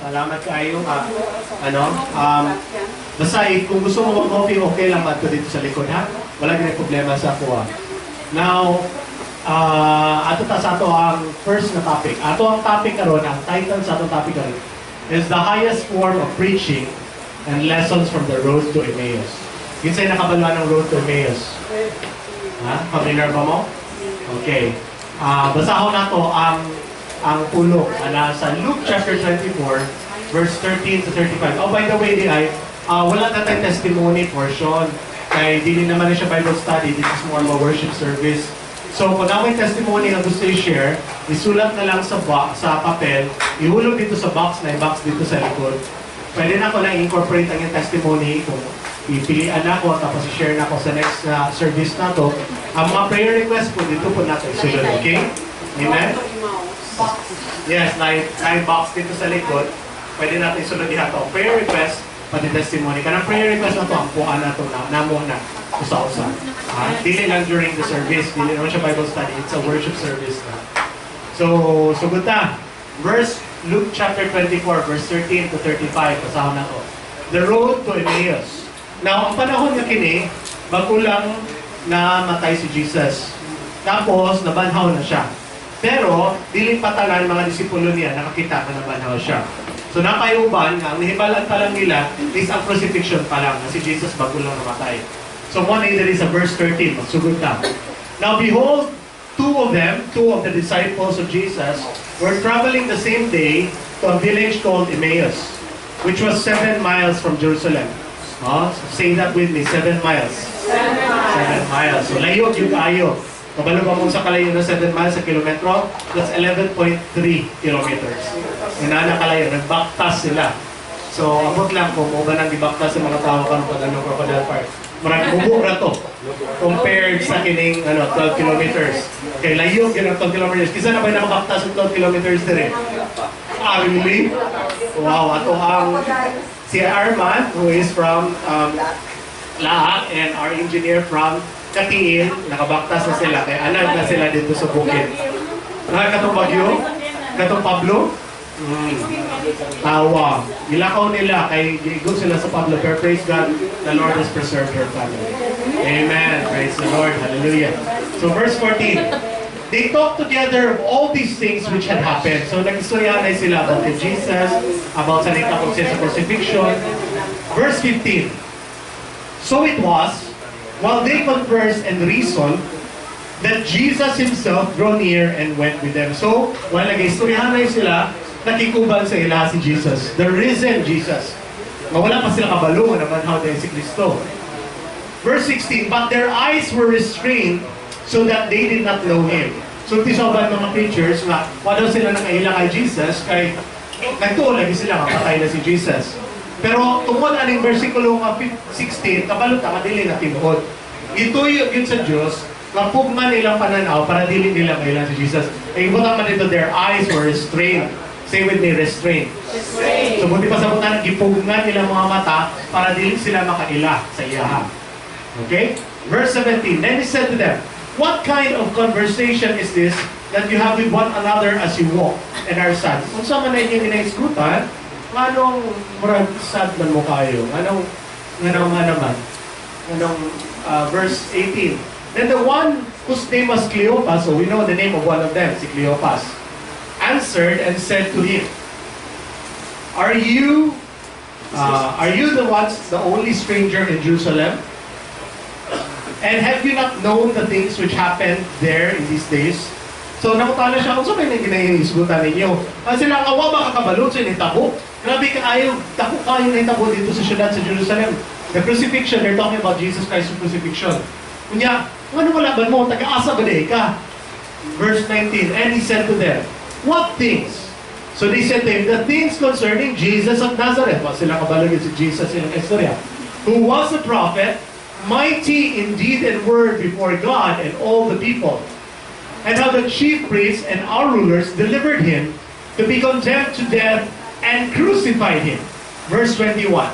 Salamat kayo. Basta kung gusto mo mag-coffee, okay lang ba ito dito sa likod, ha? Wala din problema sa ako, ha? Now, ato sa ato ang first na topic. Ato ang topic karon, ang title sa ato topic karon is the highest form of preaching and lessons from the road to Emmaus. Yun sa'yo nakabalwa ng road to Emmaus. Ha? Familiar ba mo? Okay. Basahon na to ang pulo sa Luke chapter 24 verse 13 to 35. Oh, by the way, wala na tayong testimony portion. Kaya hindi naman siya Bible study. This is more of a worship service. So, kung na may testimony na gusto i-share, isulat na lang sa papel, ihulog dito sa box na i-box dito sa likod. Pwede na ko lang incorporate ang yung testimony kung ipilian ako tapos i-share na ako sa next service na to. Ang mga prayer request po dito po natin isulat, okay? Amen? Yes, na-box dito sa likod. Pwede natin isulat diha to. Prayer request, pati testimony. Kanang prayer request na to, ang puan na to na muna. Usa-usa. Dili lang during the service. Dili naman siya Bible study. It's a worship service na. So good na. Verse, Luke chapter 24, verse 13 to 35. Pasahon na to. The road to Emmaus. Now, ang panahon na kini, bago lang na matay si Jesus. Tapos, nabanhaw na siya. Pero, dili patalan mga disipulo niya, nakakita na nabanhaw siya. So, napayuban nga, ang nahibalan pa lang nila is ang crucifixion pa lang na si Jesus bago lang namatay. So, one either is a verse 13, magsugod na. Now, behold, two of the disciples of Jesus, were traveling the same day to a village called Emmaus, which was 7 miles from Jerusalem. Say that with me, 7 miles. 7 miles. So, layo, yung kayo. Kabalo ba mong sa kalayo na 7 miles sa kilometro? That's 11.3 kilometers. Inana kalayo, nagbaktas sila. So, abot lang kung mo ba nang ibaktas sa mga tao kan pag ano, Crocodile Park. Marang bubo na to compared sa kining 12 kilometers. Okay, layo yun ang 12 kilometers. Kisa na ba na makaktas sa 12 kilometers din eh? Really? Wow, ato ang si Arman, who is from Lahat, and our engineer from Katiin, nakabaktas na sila. Kaya alam na sila dito sa bukid. Katong Bagyo? Katong Pablo? Tawa. Ilakaw nila, kay gigo sila sa Pablo. Pero praise God, the Lord has preserved her family. Amen. Praise the Lord. Hallelujah. So verse 14. They talked together of all these things which had happened. So nag-istoryanay sila about Jesus, about sa nagtapos sa crucifixion. Verse 15. So it was, while they conversed and reasoned, that Jesus himself drew near and went with them. So, while nag-istoryanay sila, nakikuban sa ila si Jesus, the risen Jesus. Mawala pa sila kabalo naman how they si Kristo. Verse 16, but their eyes were restrained so that they did not know Him. So, tisoban mga preachers na wala sila nakahila kay Jesus, kay nagtuon lagi sila kapatay na si Jesus. Pero tungkol aning versikulo 16, kabalo ta, kadili na tinuod. Ito yun sa Diyos, kapugman nilang pananaw para dili nila kailan si Jesus. E ibutan man dito, their eyes were restrained. Say with me, restrained. Restrained. So buti pa sa butan, gipugnan nilang mga mata para dili sila makaila sa iyaha. Okay? Verse 17, then he said to them, what kind of conversation is this that you have with one another as you walk and are sad? Kung sa man na inyong inaiskutan, anong murag sad man mo kayo? Anong verse 18. Then the one whose name was Cleopas, so we know the name of one of them, si Cleopas, answered and said to him, Are you the only stranger in Jerusalem? And have you not known the things which happened there in these days? So nakutala siya, kung sa may ginahisgutan ninyo. Kasi sila, awa ba kakabalot sa initabo? Grabe ka ayaw, dako kayo na itabo dito sa syudad sa Jerusalem. The crucifixion, they're talking about Jesus Christ's crucifixion. Kunya, ano wala ba mo? Taga-asa ba ka? Verse 19, and he said to them, what things? So they said to him, the things concerning Jesus of Nazareth. Sila kabalagin si Jesus in ang istorya. Who was a prophet, mighty in deed and word before God and all the people. And how the chief priests and our rulers delivered him to be condemned to death and crucified him. Verse 21.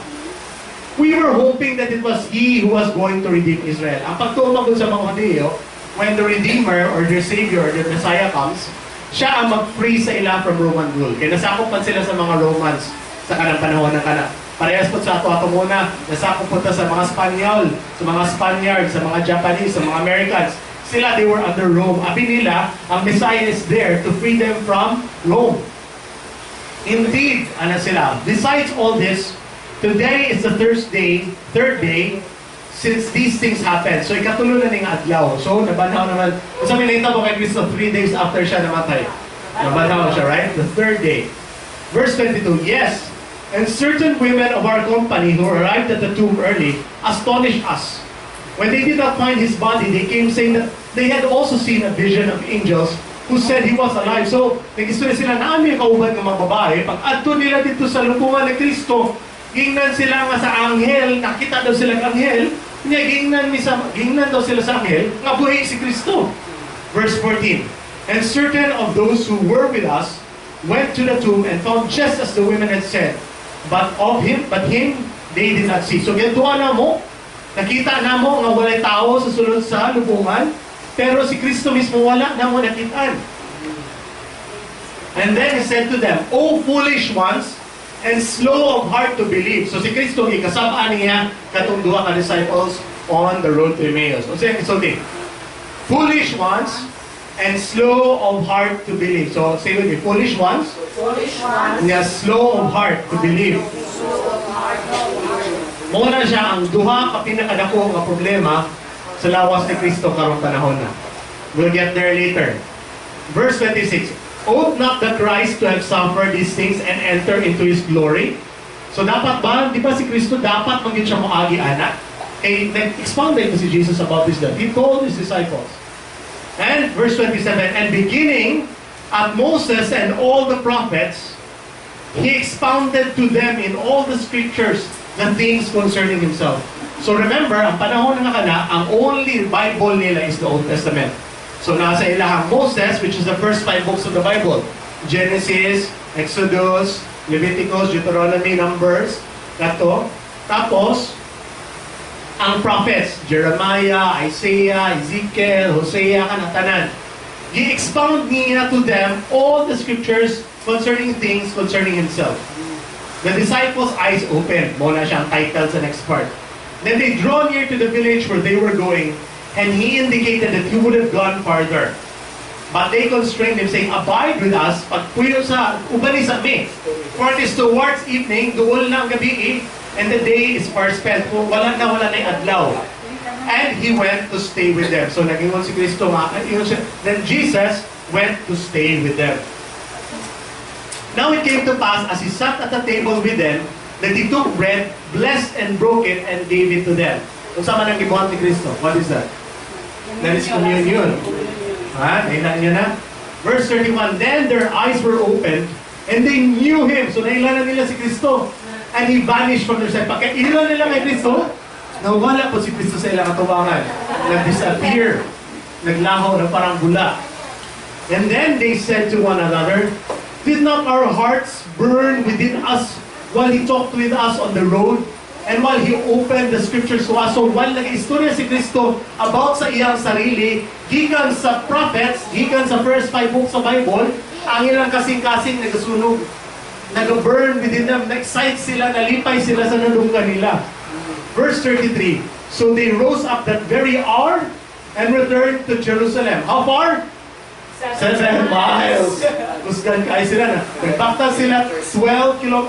We were hoping that it was he who was going to redeem Israel. Ang pagtumak sa mga Hudyo, when the Redeemer or their Savior or their Messiah comes, siya ang mag-free sa ila from Roman rule. Kaya nasakop pa sila sa mga Romans sa kanang panahon ng kana. Parehas po sa ato muna, nasakop po sa mga Spanyol, sa mga Spaniards, sa mga Japanese, sa mga Americans. Sila, they were under Rome. Abi nila, ang Messiah is there to free them from Rome. Indeed, ano sila, besides all this, today is the third day, since these things happened. So, ikatulo na ning adlaw. So, nabanaw naman. Kung sabi nakita mo kay Kristo, 3 days after siya namatay. Nabanaw siya, right? The third day. Verse 22, yes, and certain women of our company who arrived at the tomb early astonished us. When they did not find his body, they came saying that they had also seen a vision of angels who said he was alive. So, nag-istorya sila na yung kauban ng mga babae. Pag adto nila dito sa lupungan ng Kristo, gingnan sila nga sa anghel, nakita daw sila ng anghel, gingnan daw sila sa anghel, nga buhay si Kristo. Verse 14, and certain of those who were with us went to the tomb and found just as the women had said, but him they did not see. So, gantuan na mo, nakita na mo nga walay tao sa sulod sa lubungan, pero si Kristo mismo wala na mo nakitaan. And then he said to them, O foolish ones, and slow of heart to believe. So si Kristo, ikasabaan niya katong duha ka disciples on the road to Emmaus. O siya, isulti, foolish ones, and slow of heart to believe. So say with me, foolish ones, yeah, slow of heart to believe. Muna siya ang duha ka pinakadako nga problema sa lawas ni Kristo karong panahon na. We'll get there later. Verse 26, ought not the Christ to have suffered these things and enter into His glory? So dapat ba, di ba si Kristo dapat maging siya moagi anak? Nag-expound ito si Jesus about this that He told His disciples. And verse 27, and beginning at Moses and all the prophets, He expounded to them in all the scriptures the things concerning Himself. So remember, ang panahon ng kana, ang only Bible nila is the Old Testament. So nasa ilahang Moses, which is the first 5 books of the Bible. Genesis, Exodus, Leviticus, Deuteronomy, Numbers, kato. Tapos, ang prophets, Jeremiah, Isaiah, Ezekiel, Hosea, kanatanan. He-expound niya to them all the scriptures concerning things concerning Himself. The disciples' eyes opened. Muna siyang title sa next part. Then they draw near to the village where they were going, and He indicated that He would have gone farther. But they constrained Him, saying, abide with us, pagpuyo sa, ubani sa mi. For it is towards evening, duol na ang gabi, and the day is far spent. Wala na adlaw. And He went to stay with them. So nag-ingon si Kristo, then Jesus went to stay with them. Now it came to pass, as He sat at the table with them, that He took bread, blessed and broke it, and gave it to them. Kung saan man ang gibuhat ni Kristo? What is that? That is communion. Nailan niyo na? Verse 31, then their eyes were opened, and they knew Him. So nailan nila si Kristo. And He vanished from their sight. Pagka inilan nila kay Kristo, nawala po si Kristo sa ilang katubangan. Nag-disappear. Naglaho na parang bula. And then they said to one another, did not our hearts burn within us while He talked with us on the road, and while He opened the scriptures to us? So while nag-istorya si Kristo about sa iyang sarili, gikan sa prophets, gikan sa first 5 books of Bible, ang ilang kasing-kasing nagasunog, nag-burn within them, na-excite sila, nalipay sila sa nalunggan nila. Verse 33, so they rose up that very hour and returned to Jerusalem. How far? 7 miles. Kusgan kaay sila na. Nagbakta sila 12 kilo,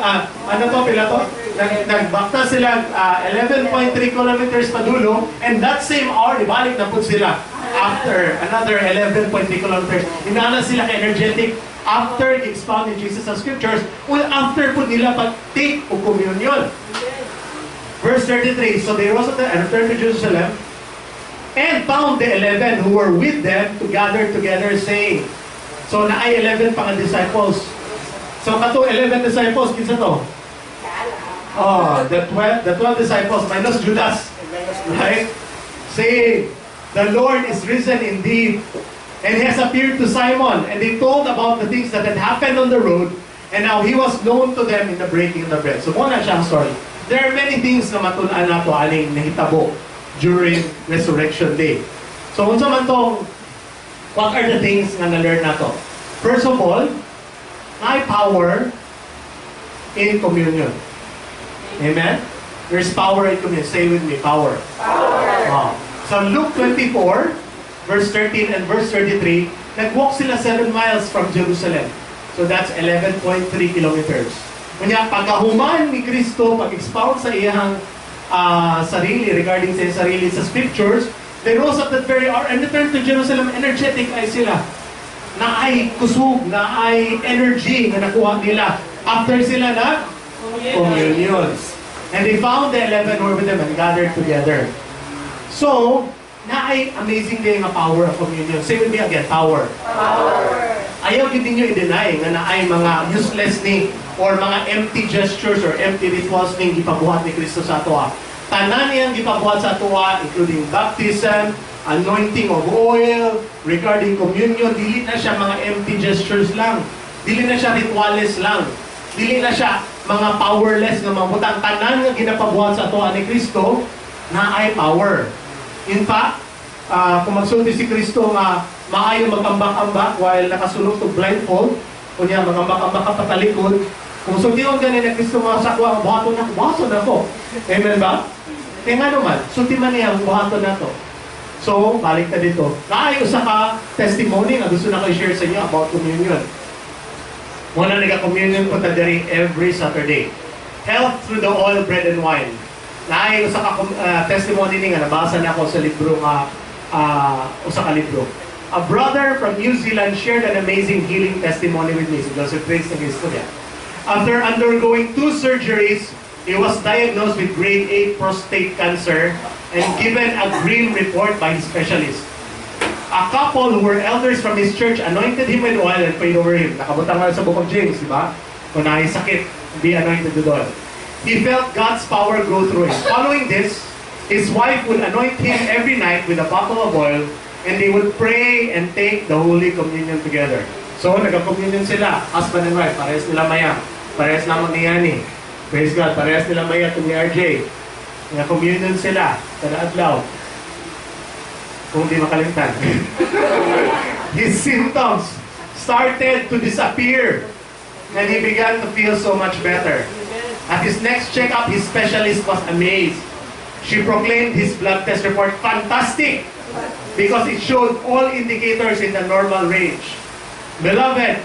nagbakta sila 11.3 kilometers padulong, and that same hour, ibalik na po sila after another 11.3 kilometers. Inana sila ka-energetic after expounding Jesus sa scriptures, after po nila pag-take o communion. Verse 33, so they rose up and returned to Jerusalem, and found the 11 who were with them to gather together, saying, so na ay 11 pang disciples. So kato 11 disciples, kinsa to? The 12 disciples minus Judas, right? Saying, the Lord is risen indeed, and He has appeared to Simon. And they told about the things that had happened on the road, and now He was known to them in the breaking of the bread. So muna siyang story. There are many things na matulaan nato aning nahitabo during Resurrection Day. So, unsa man tong, what are the things nga na-learn nato? First of all, may power in communion. Amen? There's power in communion. Say with me, power. Wow. So Luke 24, verse 13 and verse 33, nag-walk sila 7 miles from Jerusalem. So that's 11.3 kilometers. Kanya, pagkahuman ni Kristo, pag-expound sa iyang sarili, regarding sa sarili sa scriptures, they rose up that very hour and returned to Jerusalem. Energetic ay sila. Na ay kusog, na ay energy na nakuha nila after sila na communion. And they found the 11 who were with them and gathered together. So, na ay amazing din ang power of communion. Say with me again, power. Power. Ayaw din ninyo i-deny nga na ay mga useless ni or mga empty gestures or empty rituals ning gipabuhat ni Kristo sa atoa. Tanan niyang gipabuhat sa atoa, including baptism, anointing of oil, regarding communion, dili na siya mga empty gestures lang. Dili na siya rituales lang. Dili na siya mga powerless na mabutang. Tanan nga ginapabuhat sa atoa ni Kristo na ay power. In fact, kung magsulti si Kristo nga maayo magambak-ambak while nakasulong to blindfold, kunya magambak-ambak ka patalikod, kung sultiyon ganin na Kristo mga sakwa, buhaton na ko. Amen ba? Kaya nga naman, sulti man niya, buhaton na to. So, balik na dito. Naayo sa ka testimony na gusto na ko i-share sa inyo about communion. Muna nag-communion po tadari every Saturday. Health through the oil, bread, and wine. Naayo sa ka testimony ni nga, nabasa na ako sa libro sa libro. A brother from New Zealand shared an amazing healing testimony with me. So, Joseph Praise ng istorya. After undergoing 2 surgeries, he was diagnosed with grade 8 prostate cancer and given a grim report by his specialist. A couple who were elders from his church anointed him with oil and prayed over him. Nakabutang nga sa Book of James, di ba? Kung sakit, be anointed with oil. He felt God's power go through him. Following this, his wife would anoint him every night with a bottle of oil, and they would pray and take the Holy Communion together. So, nagka-communion sila, husband and wife, parehas nila maya, parehas naman ni Yani. Praise God, parehas nila maya ito ni RJ. Nagka-communion sila, kada adlaw. Kung di makalimtan. His symptoms started to disappear, and he began to feel so much better. At his next checkup, his specialist was amazed. She proclaimed his blood test report fantastic because it showed all indicators in the normal range. Beloved,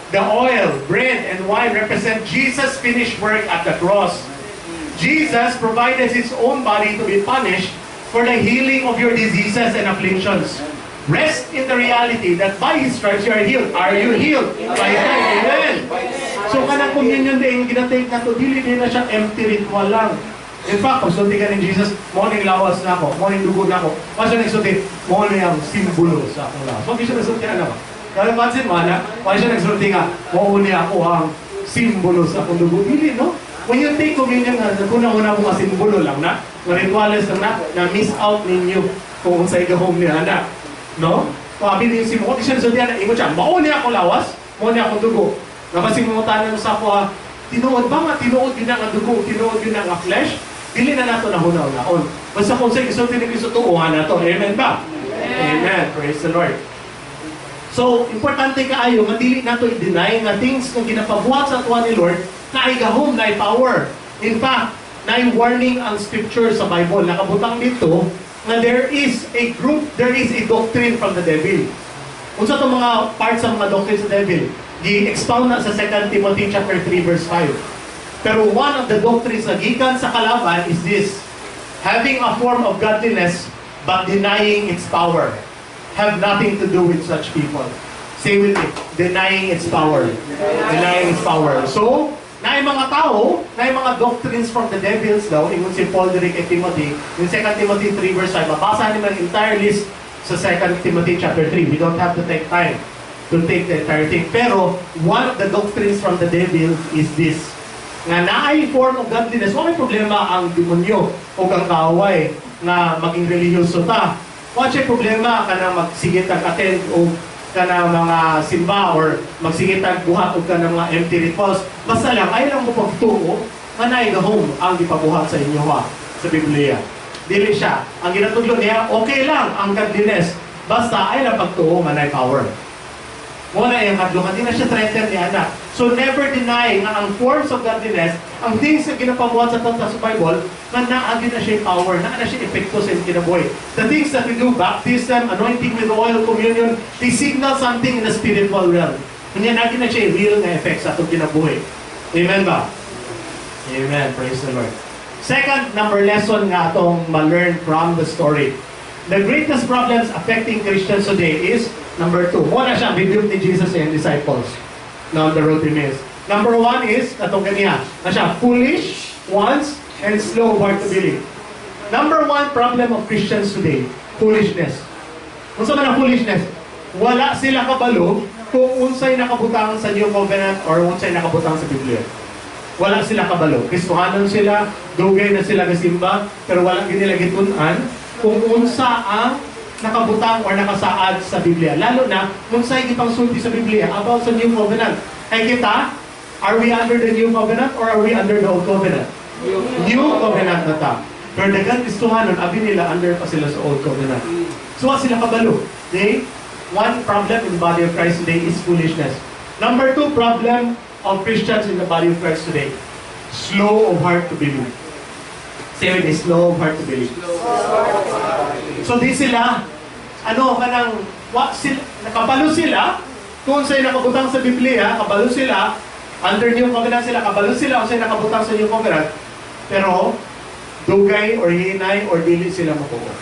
the oil, bread, and wine represent Jesus' finished work at the cross. Jesus provided his own body to be punished for the healing of your diseases and afflictions. Rest in the reality that by his stripes you are healed. Are you healed? By his stripes, amen. So kanang communion din, ginatake na to, dili din na siya empty ritual lang. In fact, pag sulti ka ni Jesus, morning lawas na ako, morning dugo na ako. Pag siya nagsulti, morning ang simbolo sa akong lawas. Pag siya nagsulti, ano ba? Kaya pansin mo, pag siya nagsulti nga, morning ako ang simbolo sa akong dugo. Dili, no? When you take communion, naguna-una mo nga simbolo lang na, rituales lang na miss out ninyo kung sa igahom niya, na. No? Kung abin yung simbolo, kung siya nagsulti, ingo siya, morning ako lawas, morning akong dugo. Napasing mo tanan sa ako, tinuod ba nga, tinuod yun ang dugo, tinuod yun ang flesh, dili na nato na hunaw-naon. Basta kung sa isulti ni Kristo, tuuhan na to. Amen ba? Amen. Praise the Lord. So, importante kaayo, madili nato i-deny nga things kung ginapabuhat sa tuwa ni Lord, na ay gahom, na ay power. In fact, na ay warning ang scripture sa Bible. Nakabutang dito, na there is a doctrine from the devil. Kung sa itong mga parts ng mga doctrine sa devil, i-expound na sa 2 Timothy chapter 3 verse 5. Pero one of the doctrines na gikan sa kalaban is this: having a form of godliness but denying its power. Have nothing to do with such people. Say with me, denying its power. Denying its power. So, na mga tao, na mga doctrines from the devils daw, ingon si Paul diri kay Timothy, in 2 Timothy 3 verse 5, mabasa naman entire list sa 2 Timothy chapter 3. We don't have to take time to take the entire thing. Pero, one of the doctrines from the devil is this: nga naay form of godliness, wala problema ang demonyo o ang kaaway na maging religyoso ta. Wala siya problema ka na magsigit ang attend o ka na mga simba or magsigit ang buhat o ka na mga empty rituals. Basta lang, ay lang mo pagtuo, manay gahom ang ipabuhat sa inyo sa Biblia. Dili siya. Ang ginatudlo niya, okay lang ang godliness. Basta ay lang pagtuo, manay power. Muna yung hadlong, hindi na siya threatened ni anak. So never deny nga ang forms of godliness, ang things na ginapabuhat sa sa Bible, na naagi na siya yung power, na siya epekto sa kinabuhi. The things that we do, baptism, anointing with oil, communion, they signal something in the spiritual realm. Kanya naagi na siya yung real na effect sa itong kinabuhi. Amen ba? Amen. Praise the Lord. Second, number lesson nga itong ma-learn from the story. The greatest problems affecting Christians today is, number 2, muna siya, rebuke ni Jesus and disciples na on the road to Emmaus. Number 1 is, itong kanya, na siya, foolish ones and slow of heart to believe. Number 1 problem of Christians today, foolishness. Kung saan man ang foolishness? Wala sila kabalo kung unsay nakabutang sa New Covenant or unsay nakabutang sa Biblia. Wala sila kabalo. Kristohanon sila, dugay na sila kasimba, pero wala nila gitunan kung unsa ang nakabutang or nakasaad sa Biblia. Lalo na, unsay ipangsulti sa Biblia about sa New Covenant. Ay kita, are we under the New Covenant or are we under the Old Covenant? New Covenant na ta. Pero dagan Kristohanon, abi nila under pa sila sa Old Covenant. So, sila kabalo. Okay? One problem in the body of Christ today is foolishness. Number 2 problem of Christians in the body of Christ today, slow of heart to believe. Say with me, slow of heart to believe. So di sila, nakabalo sila, kung sa'yo nakabutang sa Biblia, kabalo sila, under New Covenant sila, kabalo sila kung sa'yo nakabutang sa New Covenant, pero dugay or hinay or dili sila makuha.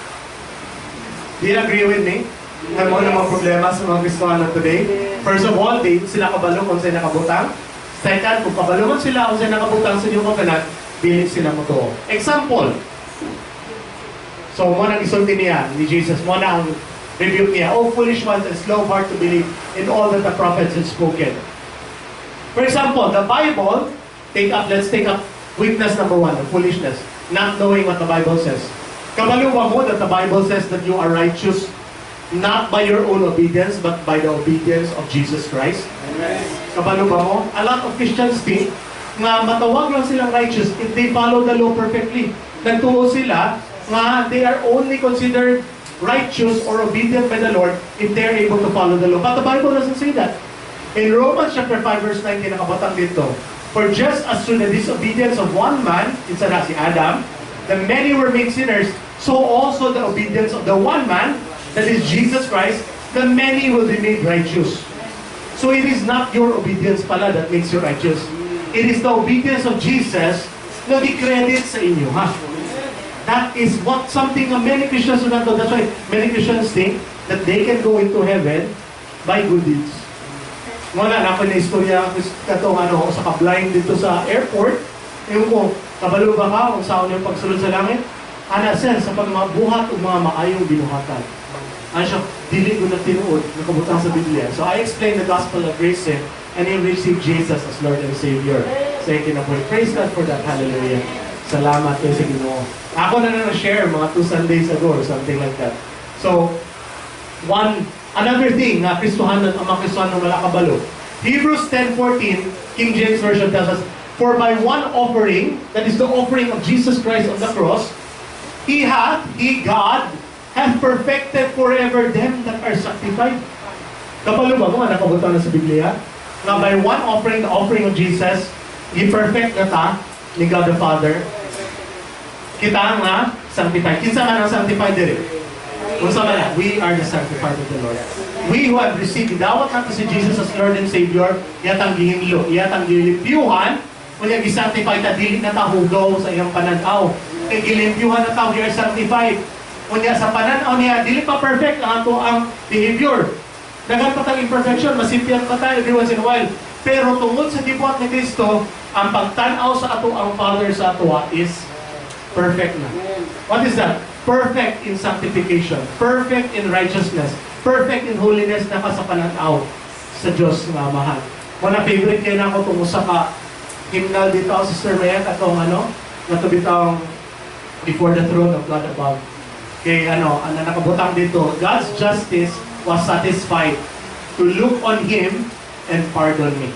Do you agree with me? Ano mo mga problema sa mga Kristiyano today? First of all, di sila kabalo kung sa'yo nakabutang. Second, kung kabalo man sila kung sa'yo nakabutang sa New Covenant, dili sila makuha. Example, so, mo nang isulti niya ni Jesus, mo nang rebuke niya, "Oh, foolish ones and slow of heart to believe in all that the prophets had spoken." For example, the Bible, let's take up weakness number 1, the foolishness, not knowing what the Bible says. Kabalo ba mo that the Bible says that you are righteous not by your own obedience, but by the obedience of Jesus Christ? Amen. Kabalo ba mo? A lot of Christians think nga matawag lang silang righteous if they follow the law perfectly. Nagtuo sila nga they are only considered righteous or obedient by the Lord if they are able to follow the law. But the Bible doesn't say that. In Romans chapter 5 verse 19, nakabatang dito, "For just as through the disobedience of one man," isa na si Adam, "the many were made sinners, so also the obedience of the one man," that is Jesus Christ, "the many will be made righteous." So it is not your obedience pala that makes you righteous. It is the obedience of Jesus na di-credit sa inyo, ha? That is what something many Christians do not know. That's why many Christians think that they can go into heaven by good deeds. Wala na ako na istorya katong sa ka-blind dito sa airport. Yung ko, kabalo ba ka kung saan yung pagsulod sa langit? Ana sen sa pagmabuhat o mga maayong binuhatan. Ano siya, dili ko na tinuod, nakabutang sa Biblia. So I explain the gospel of grace and you receive Jesus as Lord and Savior. Sa kinabuhi. Praise God for that. Hallelujah. Salamat kayo sa Ginoo. Ako na share mga 2 Sundays ago or something like that. So, another thing na Kristohanon, ang mga Kristohanon wala kabalo. Hebrews 10:14, King James Version tells us, "For by one offering, that is the offering of Jesus Christ on the cross, He, God, hath perfected forever them that are sanctified." Kabalo ba mo, nakabutang na sa Biblia? Now, by one offering, the offering of Jesus, i-perfect na ta ni God the Father. Kita nga, sanctified. Kinsa ka ng sanctified din? Kung sa mana, we are the sanctified of the Lord. We who have received, idawat natin si Jesus as Lord and Savior, iyatang gihimlo, iyatang gilimpyuhan, kung yung gisanctified na dili na tahugaw sa iyang pananaw. Kaya gilimpyuhan na tao, we are sanctified. Kung sa pananaw niya, dili pa perfect ang ato ang behavior. Dagan pa tayong imperfection, masimpihan pa tayo every once in a while. Pero tungod sa gibuhat ni Kristo, ang pagtanaw sa ato ang Father sa ato is perfect na. What is that? Perfect in sanctification, perfect in righteousness, perfect in holiness na sa pananaw sa Diyos nga mahal. Mga favorite kayo na ako tungo sa hymnal dito, Sister Maya, katong natubitang before the throne of God above. Kay nakabutang dito, God's justice was satisfied to look on Him and pardon me.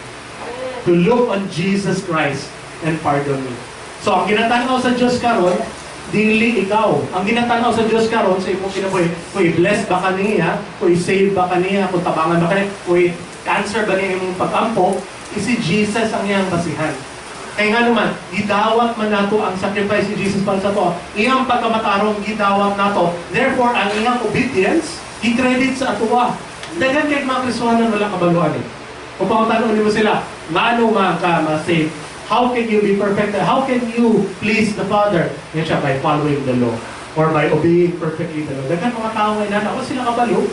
To look on Jesus Christ and pardon me. So, ang ginatanaw sa Diyos karon, dili ikaw. Ang ginatanaw sa Diyos karon sa imong kinabuhi, kung i-bless ba ka niya, kung i-save ba ka niya, kung tabangan ba ka niya, kung cancer ba niya yung pag-ampo, si Jesus ang iyang basihan. Kaya nga naman, gidawat man nato ang sacrifice ni Jesus para sa to. Iyang pagkamatarong gidawat nato. Therefore, ang iyang obedience, i-credit sa atuwa. Dagan kahit mga Kristiyano wala kabaluan eh. Kung pakutanong mo sila, maano ka ma-save? How can you be perfect? How can you please the Father? Yan siya, by following the law. Or by obeying perfectly the law. Dagan mga tao ngayon na, ako sila kabalo,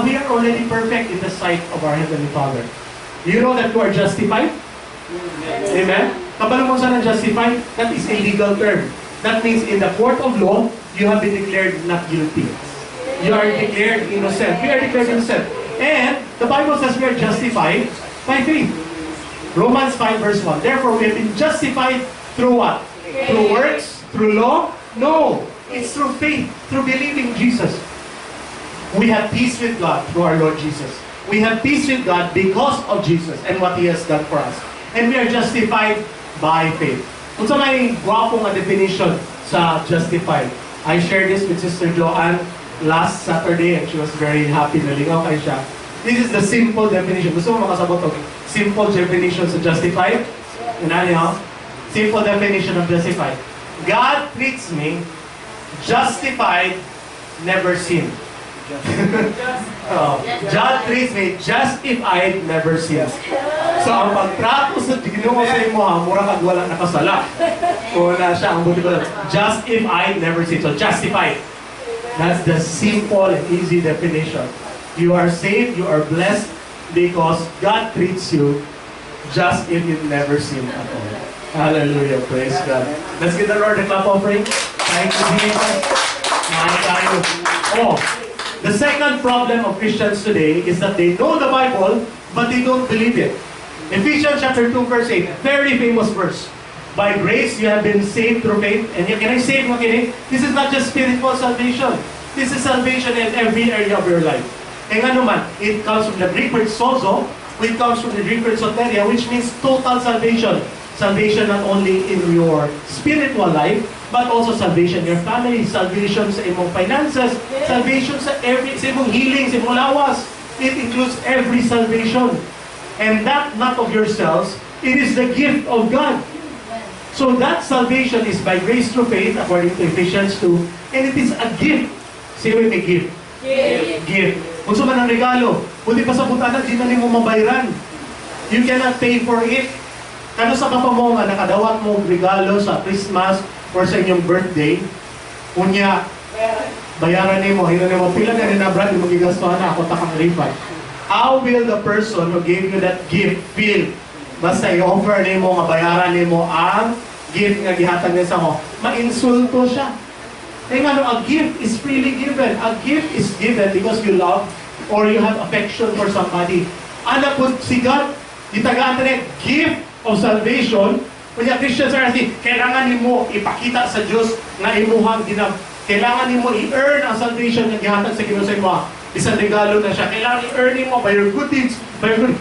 we are already perfect in the sight of our Heavenly Father. You know that you are justified? Amen? Kabalo mo saan ang justified? That is a legal term. That means in the court of law, you have been declared not guilty. You are declared innocent. We are declared innocent. And the Bible says we are justified by faith. Romans 5 verse 1. Therefore, we have been justified through what? Through works? Through law? No. It's through faith. Through believing Jesus. We have peace with God through our Lord Jesus. We have peace with God because of Jesus and what He has done for us. And we are justified by faith. Kung sa may gwapong definition sa justified, I shared this with Sister Joanne last Saturday and she was very happy. Nalingaw kayo siya. This is the simple definition. Gusto mo makasabot ko? Simple definition sa justified? Inali ho? Simple definition of justified. God treats me justified, never sinned. God treats me just if I never sinned. So, ang pagtrato sa Ginoo sa imo, mura kag wala nakasala. O na siya, ang buti ko lang, just if I never sinned. So, justified. That's the simple and easy definition. You are saved, you are blessed, because God treats you just if you never sinned at all. Hallelujah. Praise God. Let's give the Lord a clap offering. Thank you, Jesus. Oh, the second problem of Christians today is that they know the Bible, but they don't believe it. Ephesians chapter 2 verse 8, very famous verse. By grace you have been saved through faith. And can I say it? This is not just spiritual salvation. This is salvation in every area of your life. And ano man, it comes from the Greek word sozo, which comes from the Greek word soteria, which means total salvation. Salvation not only in your spiritual life, but also salvation in your family, salvation sa imong finances, salvation sa imong healing, sa imong lawas. It includes every salvation. And that not of yourselves, it is the gift of God. So that salvation is by grace through faith, according to Ephesians 2, and it is a gift. Say with me, gift. Gift. Kung sa man ang regalo, kundi pa sa butanan, di na mo mabayran. You cannot pay for it. Kano sa papa mo nga nakadawat mo regalo sa Christmas or sa inyong birthday, unya, bayaran mo, hino mo, pila na rin na brad, yung magigastuhan na ako takang refund. How will the person who gave you that gift feel? Basta i-offer mo, nga bayaran mo ang gift nga gihatag niya sa mo, ma-insulto siya. Eh nga, a gift is freely given. A gift is given because you love or you have affection for somebody. Anak po si God, itagaan na gift of salvation. Kaya Christians are asking, kailangan mo ipakita sa Diyos na imuhang kailangan mo i-earn ang salvation na gihatag sa Ginoo sa imo. Isang regalo na siya. Kailangan i-earn mo by your good deeds,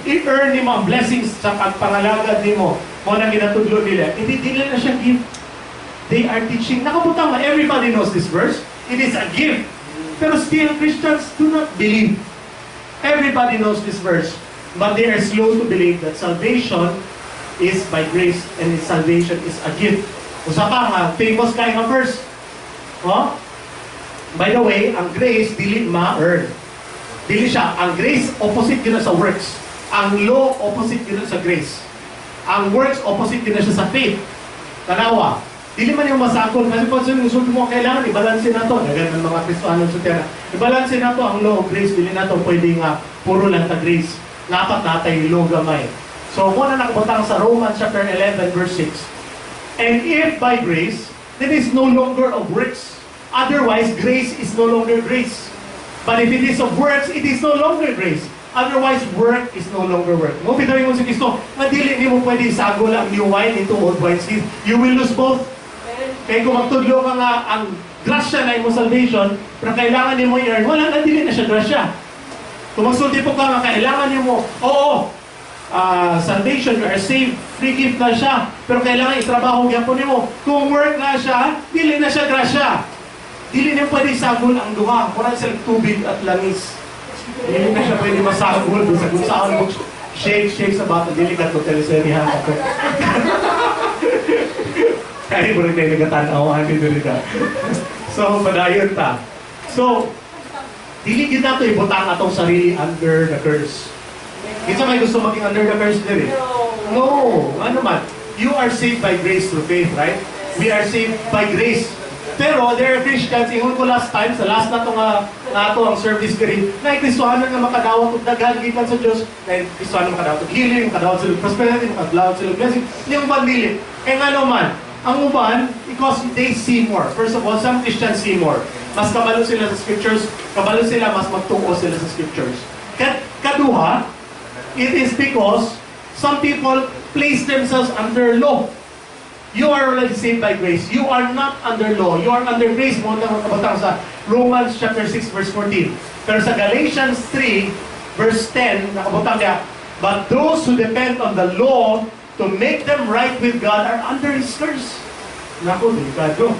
i-earn mo ang blessings sa pagpangalagad mo. Mo na ginatudlo nila. Hindi nila na siya gift. They are teaching. Nakabutang na, everybody knows this verse. It is a gift. Pero still, Christians do not believe. Everybody knows this verse. But they are slow to believe that salvation is by grace and salvation is a gift. Usa pa nga, famous kayo nga verse. Oh? By the way, ang grace, dili ma-earn. Dili siya. Ang grace, opposite yun sa works. Ang law, opposite yun sa grace. Ang works, opposite yun siya sa faith. Tanawa. Dili man yung masakol. Kasi kung sinusunod mo, kailangan ibalansin na to. Ganyan ng mga Kristiyano sa tiyana. Ibalansin na to ang law of grace. Dili na to pwede nga puro lang ta grace. Dapat natay law gamay. So, muna nakabutang sa Romans chapter 11 verse 6. And if by grace, then is no longer of works. Otherwise, grace is no longer grace. But if it is of works, it is no longer grace. Otherwise, work is no longer work. Mo bitaw mo si Kristo, madili ni mo pwede isagol ang new wine into old wineskin. You will lose both. Kaya kung magtudlo ka nga ang grasya na imo salvation, pero kailangan ni mo i-earn, wala na dili na siya grasya. Kung magsulti po ka nga, kailangan ni mo, salvation, you are saved, free gift na siya, pero kailangan itrabaho gyapon nimo. Kung work na siya, dili na siya grasya. Dili na pwede isagol ang duha. Murag sila tubig at langis. Hindi na siya pwede masagol sa kung saan mo shake sa bata, dilikat mo teleserye ako. Kaya mo rin kayo nagtatanawan dito rin ka. So, padayon ta. So, diligid na ito, ibutang atong sarili under the curse. Kinsa may gusto maging under the curse din eh? No. Ano man? You are saved by grace through faith, right? We are saved by grace. Pero there are Christians, ingon ko last time, sa last na ito ang service grid, na Kristiyano nga makadawat og daghan gikan sa Diyos, na Kristiyano makadawat og healing, makadawat sa prosperity, makadawat sa blessing, yung bandili. Eh nga naman, ang uban, because they see more. First of all, some Christians see more. Mas kabalo sila sa scriptures, kabalo sila, mas magtuo sila sa scriptures. Kaduha, it is because some people place themselves under law. You are already saved by grace. You are not under law. You are under grace. Mo na kabutang sa Romans chapter 6 verse 14. Pero sa Galatians 3 verse 10, nakabutang niya, but those who depend on the law to make them right with God are under His curse. Naku, delikado.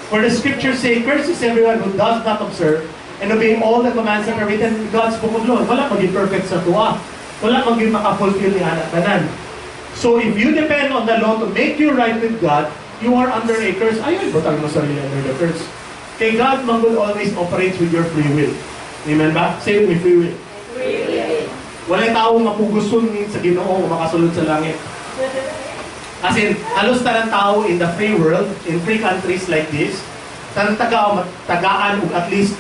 For the scriptures say, cursed is everyone who does not observe and obey all the commands that are written in God's book of law. Wala maging perfect sa tuwa. Wala maging makafulfill ni anak tanan. So if you depend on the law to make you right with God, you are under a curse. Ayun, butang mo sarili under the curse. Kay God, man will always operate with your free will. Amen ba? Say with free will. Free will. Wala'y taong mapuguson sa Ginoo o makasulod sa langit. As in, halos tanang tao in the free world, in free countries like this, tanang tagaan o at least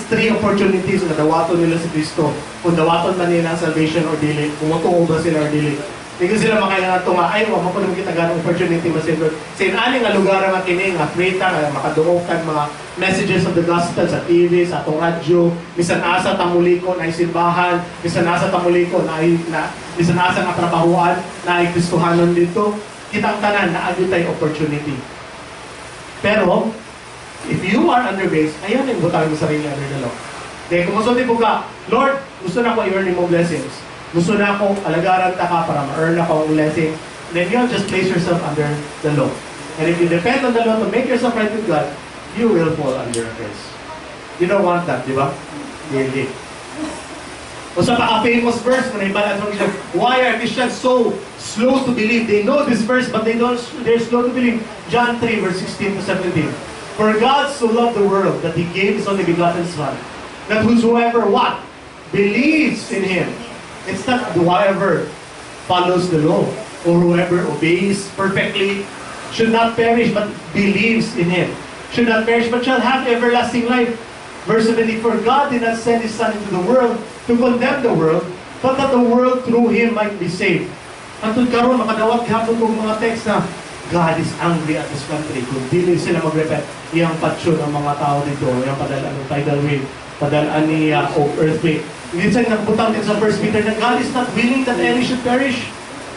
3 opportunities na dawaton nila si Kristo. Kung dawaton man nila ang salvation or dili, kung matuo ba sila or dili. Hindi sila makailangan ito nga, ay, wag mo po naman kita ganong opportunity masinod. Sa inaling nga lugar nga kini, nga free ta, nga makaduokan mga messages of the gospel sa TV, sa atong radyo, bisan asa tamulikon ay simbahan, bisan asa tamulikon ay bisan asa nga trabahuan na ay Kristohanon dito, kitang tanan na agyo tayo opportunity. Pero, if you are under grace, ayan yung butang mo sarili under the law. Dahil kung masulti po ka, Lord, gusto na ko i-earn mo blessings. Gusto na akong alagaran ta ka para ma-earn ako ang blessing. Then you'll just place yourself under the law. And if you depend on the law to make yourself right with God, you will fall under a curse. You don't want that, di ba? Really. O sa pa-famous verse na naibalan from Jesus, why are Christians so slow to believe? They know this verse, but they're slow to believe. John 3, verse 16 to 17. For God so loved the world that He gave His only begotten Son, that whosoever what? Believes in Him. It's not whoever follows the law or whoever obeys perfectly should not perish but believes in Him. Should not perish but shall have everlasting life. Verse 70, for God did not send His Son into the world to condemn the world, but that the world through Him might be saved. Antod karon makadawat gihapon kong mga text na God is angry at this country. Kung dili sila mag-repent, iyang patsyon ang mga tao dito, iyang padalaan ng tidal wave, padalaan ni earthquake. Minsan nakabutang din sa 1 Peter na God is not willing that any should perish,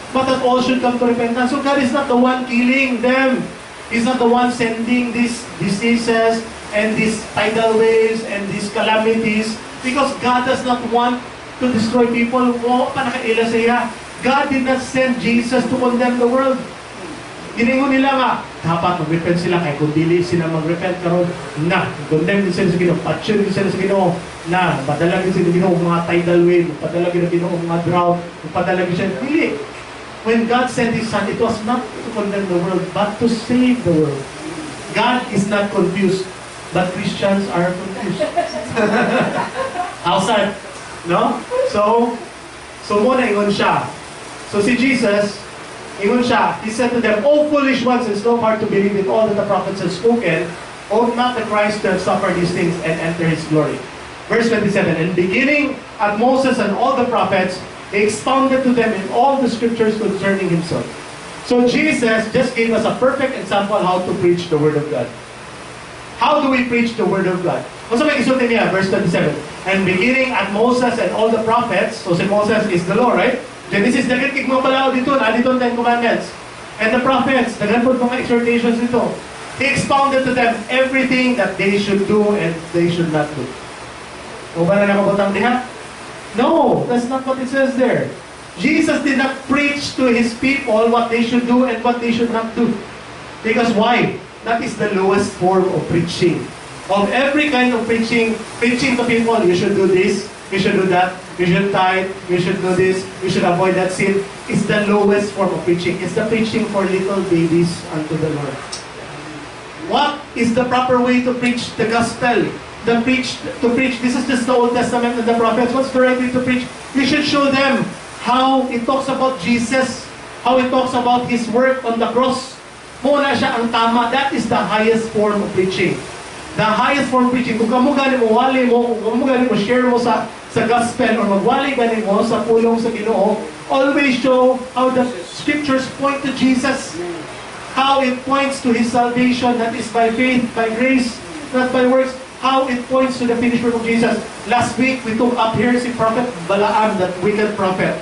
but that all should come to repentance. So God is not the one killing them. He's not the one sending these diseases and these tidal waves and these calamities because God does not want to destroy people. Mo pa nakaila sa iya. God did not send Jesus to condemn the world. Giningon nila nga, dapat mag-repent sila kaya kung dili sila mag-repent karon na, condemn din sila sa Ginoo, patsion din sila sa Ginoo, na, padala din sila sa Ginoo mga tidal wave, padala din sa Ginoo mga drought, padala din sila, dili. When God sent His Son, it was not to condemn the world, but to save the world. God is not confused, but Christians are confused. How's that? No? So muna ingon siya. So si Jesus, ingon siya, He said to them, O foolish ones, and slow of heart to believe in all that the prophets have spoken, ought not the Christ to have suffered these things and enter His glory. Verse 27, and beginning at Moses and all the prophets, He expounded to them in all the scriptures concerning Himself. So Jesus just gave us a perfect example how to preach the Word of God. How do we preach the Word of God? Kung sa may isultin niya, verse 27, and beginning at Moses and all the prophets, so si Moses is the law, right? Genesis, nagkikik mo pala dito, dito ang 10 Commandments. And the prophets, nagkikik mga exhortations dito. He expounded to them everything that they should do and they should not do. O ba na nakabutang diha? No, that's not what it says there. Jesus did not preach to His people what they should do and what they should not do. Because why? That is the lowest form of preaching. of every kind of preaching to people, you should do this, you should do that, you should tithe, you should do this, you should avoid that sin, is the lowest form of preaching. It's the preaching for little babies unto the Lord. What is the proper way to preach the gospel? To preach, this is just the Old Testament and the prophets. What's the right way to preach? You should show them how it talks about Jesus, how it talks about His work on the cross. Muna siya ang tama. That is the highest form of preaching. The highest form of preaching. Kung kamo gani mo, wali mo, kung kamo gani mo, share mo sa gospel, or magwali gani mo sa pulong sa Ginoo, always show how the scriptures point to Jesus. How it points to His salvation, that is by faith, by grace, not by works. How it points to the finished work of Jesus. Last week, we took up here si Prophet Balaam, that wicked prophet.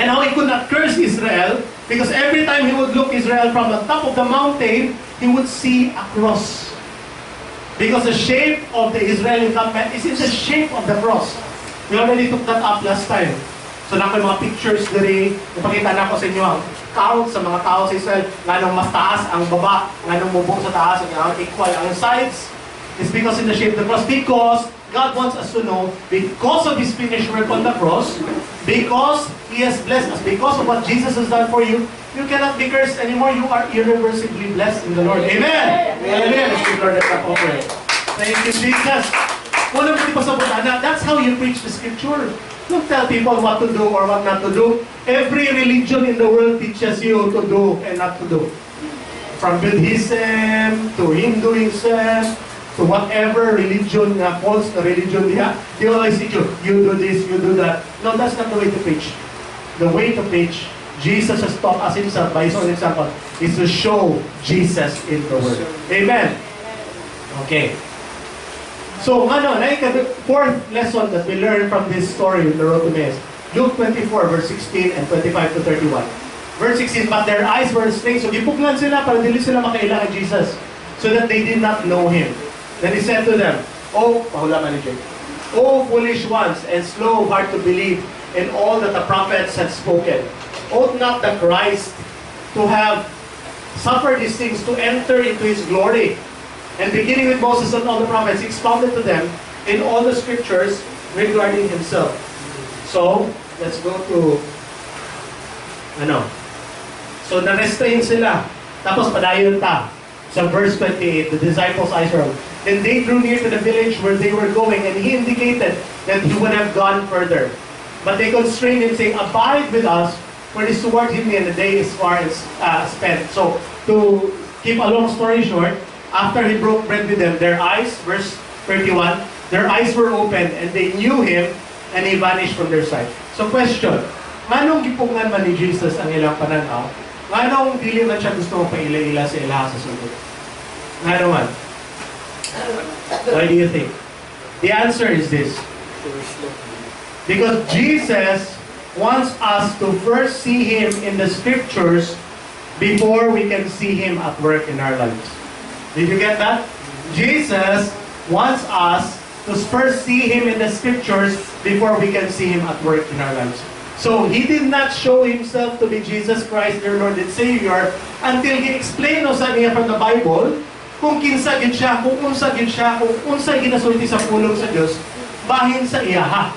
And how he could not curse Israel, because every time he would look Israel from the top of the mountain, he would see a cross. Because the shape of the Israeli encampment is in the shape of the cross. We already took that up last time. So na ko yung mga pictures diri, ipakita na ko sa inyo ang count sa mga tao sa Israel, nganong mas taas ang baba, nganong mubong sa taas, ang equal ang sides. It's because in the shape of the cross. Because God wants us to know, because of His finished work on the cross, because He has blessed us, because of what Jesus has done for you, you cannot be cursed anymore. You are irreversibly blessed in the Lord. Amen! Amen! Let's give Lord that offering. Thank you, Jesus. That's how you preach the Scripture. Don't tell people what to do or what not to do. Every religion in the world teaches you to do and not to do. From Buddhism to Hinduism, to whatever religion, false religion, they always teach you, you do this, you do that. No, that's not the way to preach. The way to preach, Jesus has taught us Himself by His own example, is to show Jesus in the Word. Amen? Okay. So, the fourth lesson that we learn from this story in the road to Emmaus, Luke 24, verse 16 and 25 to 31. Verse 16, but their eyes were strained, so gipuglan sila para dili sila makailangan Jesus, so that they did not know Him. Then He said to them, O foolish ones, and slow of heart to believe in all that the prophets had spoken. Ought not the Christ to have suffered these things to enter into His glory? And beginning with Moses and all the prophets, He expounded to them in all the scriptures regarding Himself. So, let's go to, So, na-restrain sila. Tapos, padayon ta. So, verse 28, the disciples' eyes were open. Then they drew near to the village where they were going, and He indicated that He would have gone further. But they constrained Him, saying, Abide with us, for this toward Him, and the day is far spent. So, to keep a long story short, after He broke bread with them, their eyes, verse 31, their eyes were opened, and they knew Him, and He vanished from their sight. So, question, manong gipungan man ni Jesus ang ilang pananaw? Manong dili man siya gusto mapaila-ila sa ilaha sa sulod? Ano man? Why do you think? The answer is this. Because Jesus wants us to first see Him in the scriptures before we can see Him at work in our lives. Did you get that? Jesus wants us to first see Him in the scriptures before we can see Him at work in our lives. So, He did not show Himself to be Jesus Christ, their Lord and Savior, until He explained us niya from the Bible kung kinsa gid siya, kung unsa gid siya, kung unsay ginasulti sa pulong sa Dios bahin sa iyaha.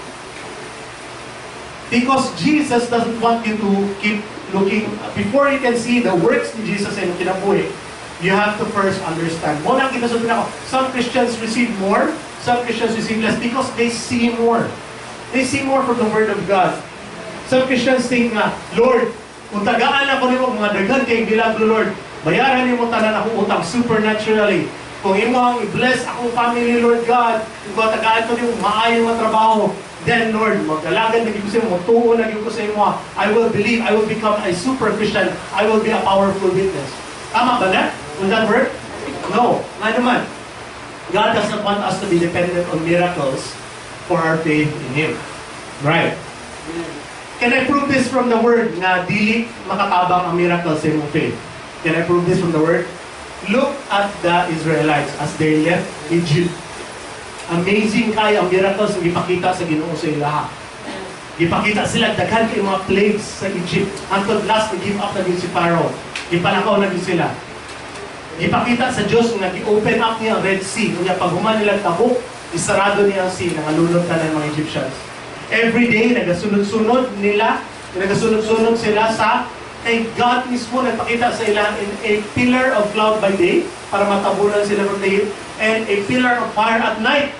Because Jesus doesn't want you to keep looking, before you can see the works ni Jesus in kinabuhi, you have to first understand. Muna ginasulti na ako, some Christians receive more, some Christians receive less because they see more. They see more from the Word of God. Some Christians think nga, Lord, kung tagaan ako nimo mga daghan kay bilang Lord, bayaran nimo tanan akong utang supernaturally. Kung imo ang i-bless akong family, Lord God, kung tagaan ko nimo maayong nga trabaho, then Lord, magdalagan na gyud ko sa imo, tuo na gyud ko sa imo, I will believe, I will become a super Christian, I will be a powerful witness. Tama ba na? Will that work? No. Nga naman, God doesn't want us to be dependent on miracles for our faith in Him. Right? Can I prove this from the Word na dili makatabang ang miracles sa imong faith? Can I prove this from the Word? Look at the Israelites as they left Egypt. Amazing kayo ang miracles na ipakita sa Ginoo sa ilaha. Ipakita sila daghan kay mga plagues sa Egypt. Until last, nag-give up na din si Pharaoh. Ipanakaw na din sila. Ipakita sa Diyos nga i-open up niya ang Red Sea. Kaya pag human nilang tabok, isarado niya ang sea, nangalunod na ng mga Egyptians. Every day, nagasunod-sunod sila sa kay God mismo nagpakita sa ila in a pillar of cloud by day para matabunan sila from the heat, and a pillar of fire at night.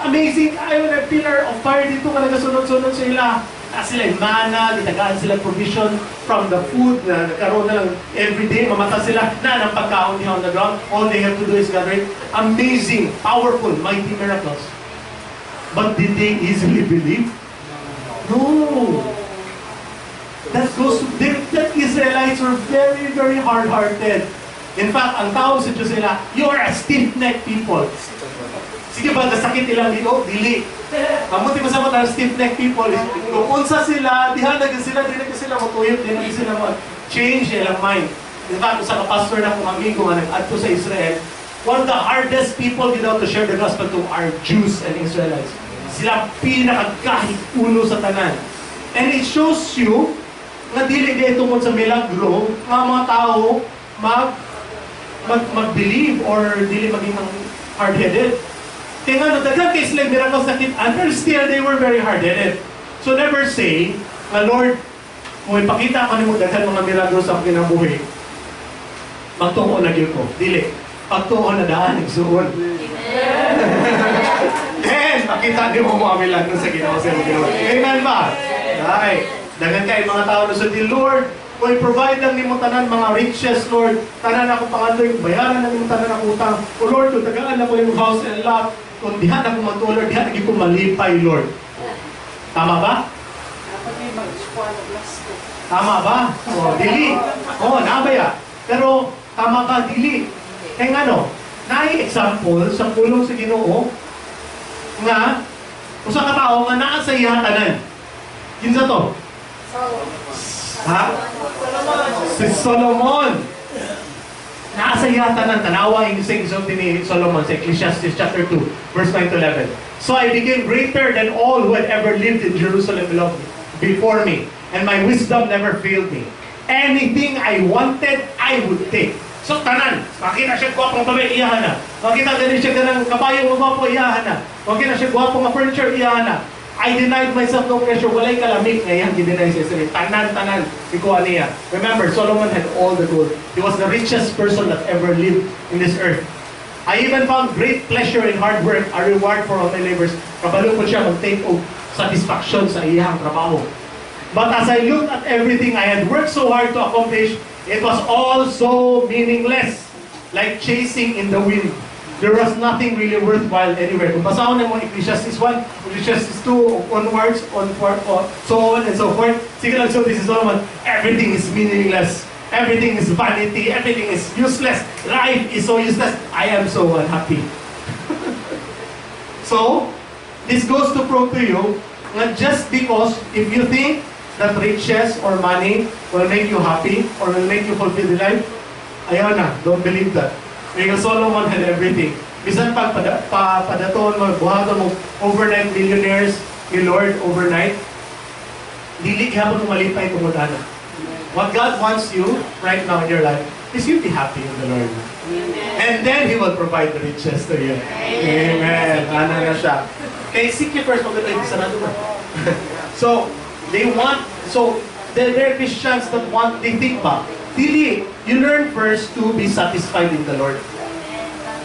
Amazing! Ayaw na pillar of fire dito ka nagasunod-sunod sa ila. Sila yung mana, ditagaan sila provision from the food na nagkaroon na lang every day. Mamata sila na ng pagkaon niya on the ground. All they have to do is gather it. Amazing, powerful, mighty miracles. But did they easily believe? No. That Israelites were very, very hard-hearted. In fact, ang tawag sa Diyos nila, you are a stiff-necked people. Sige ba, nasakit ilang dito? Dili. Mamuti mo sa mga stiff-necked people, kung unsa sila, di na sila matuyot, di na sila mag-change ilang mind. In fact, sa kapastor na kong amigo nga nag-adto sa Israel, one of the hardest people to share the gospel to are Jews and Israelites. Sila pinakagahit ulo sa tanan. And it shows you na dili di tungkol sa milagro, mga tao mag-believe or dili maging hard-headed. Kaya nga, daghang kay sila miracles na and still they were very hard-headed. So never say, Lord, kung ipakita ka mo daghang mga milagro sa kinabuhi, magtuon na yun ko. Dili. Pagtuon na daan, igsuon. Then, pakita din mo mga milagro sa ginawa sa ginawa. Amen ba? Right. Daghang kay mga tao na sa di, Lord, kung i-provide lang ni mo tanan mga riches, Lord, tanan ako pangandoy, bayaran na ni mo tanan ako utang. O Lord, kung tagaan ako yung house and lot, kung dihan ako matulor, dihan ako malipay, Lord. Tama ba? Tama ba? O, dili. O, nabaya. Pero, tama ba, dili? Kaya nga no, example sa pulong sa Ginoo nga, usa ka tao nga naa sa ihatanan. Kinsa to? Ha? Si Solomon. Nasa yata ng tanawa yung exulting ni Solomon sa Ecclesiastes chapter 2, verse 9 to 11. So I became greater than all who had ever lived in Jerusalem before me, and my wisdom never failed me. Anything I wanted, I would take. So tanan, makita siya gwapong babae, iyahan na. Makita ganun siya ganang kabayong gwapo, iyahan na. Makita siya gwapong furniture, iyahan na. I denied myself no pressure. Walay kalamig. Ngayon, ginenay siya sila. Tanan. Ikuha niya. Remember, Solomon had all the gold. He was the richest person that ever lived in this earth. I even found great pleasure in hard work, a reward for all my labors. Kabalo ko siya mag-take of satisfaction sa iyang trabaho. But as I looked at everything I had worked so hard to accomplish, it was all so meaningless. Like chasing in the wind. There was nothing really worthwhile anywhere. Kung basahon na mo Ecclesiastes 1, Ecclesiastes 2, onwards, so on and so forth. Sige lang, so this is Solomon. Everything is meaningless. Everything is vanity. Everything is useless. Life is so useless. I am so unhappy. So, this goes to prove to you that just because if you think that riches or money will make you happy or will make you fulfill the life, ayaw na, don't believe that. Because Solomon had everything. Bisan pag padaton mo, buhaton mo, overnight millionaires, ni Lord, overnight, dili hapon mo malipay kung magana. What God wants you right now in your life is you be happy in the Lord. Amen. And then He will provide the riches to you. Amen. Ano na siya. Okay, seek ye first, maganda yung sarado na. So, there are Christians that they think ba, dili, you learn first to be satisfied in the Lord.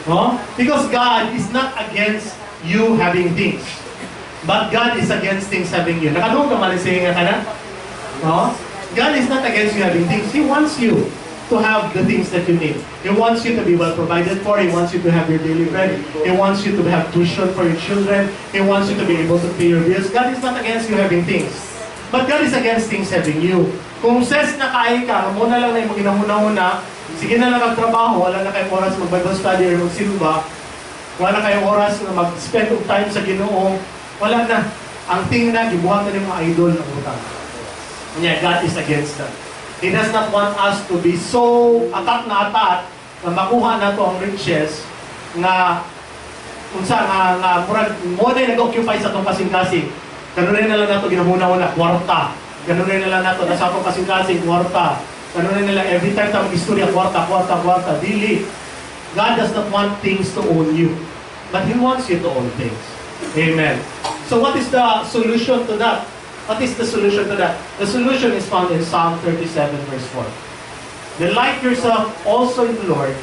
No? Because God is not against you having things. But God is against things having you. Nakanoon ka malising ka na? No? God is not against you having things. He wants you to have the things that you need. He wants you to be well provided for. He wants you to have your daily bread. He wants you to have tuition for your children. He wants you to be able to pay your bills. God is not against you having things. But God is against things having you. Kung says na kaya ka, muna lang na yung ginahuna-huna, sige na lang magtrabaho, wala na kayong oras mag-Bible study or magsimba, wala na kayong oras na mag-spend of time sa Ginoo, wala na. Ang tingin na, gibuhatan ng mga idol ng utang. Yeah, God is against that. He does not want us to be so atat na makuha na to ang riches nga unsa nga murag mo na nag-occupy sa tong kasing-kasing. Ganun rin na lang nato ginahuna-una, kwarta. Ganun rin na lang nato, nasa akong kasing-kasing, kwarta. Ano na nila, every time tamang istorya, kwarta, dili. God does not want things to own you, but He wants you to own things. Amen. So what is the solution to that? What is the solution to that? The solution is found in Psalm 37 verse 4. Delight yourself also in the Lord,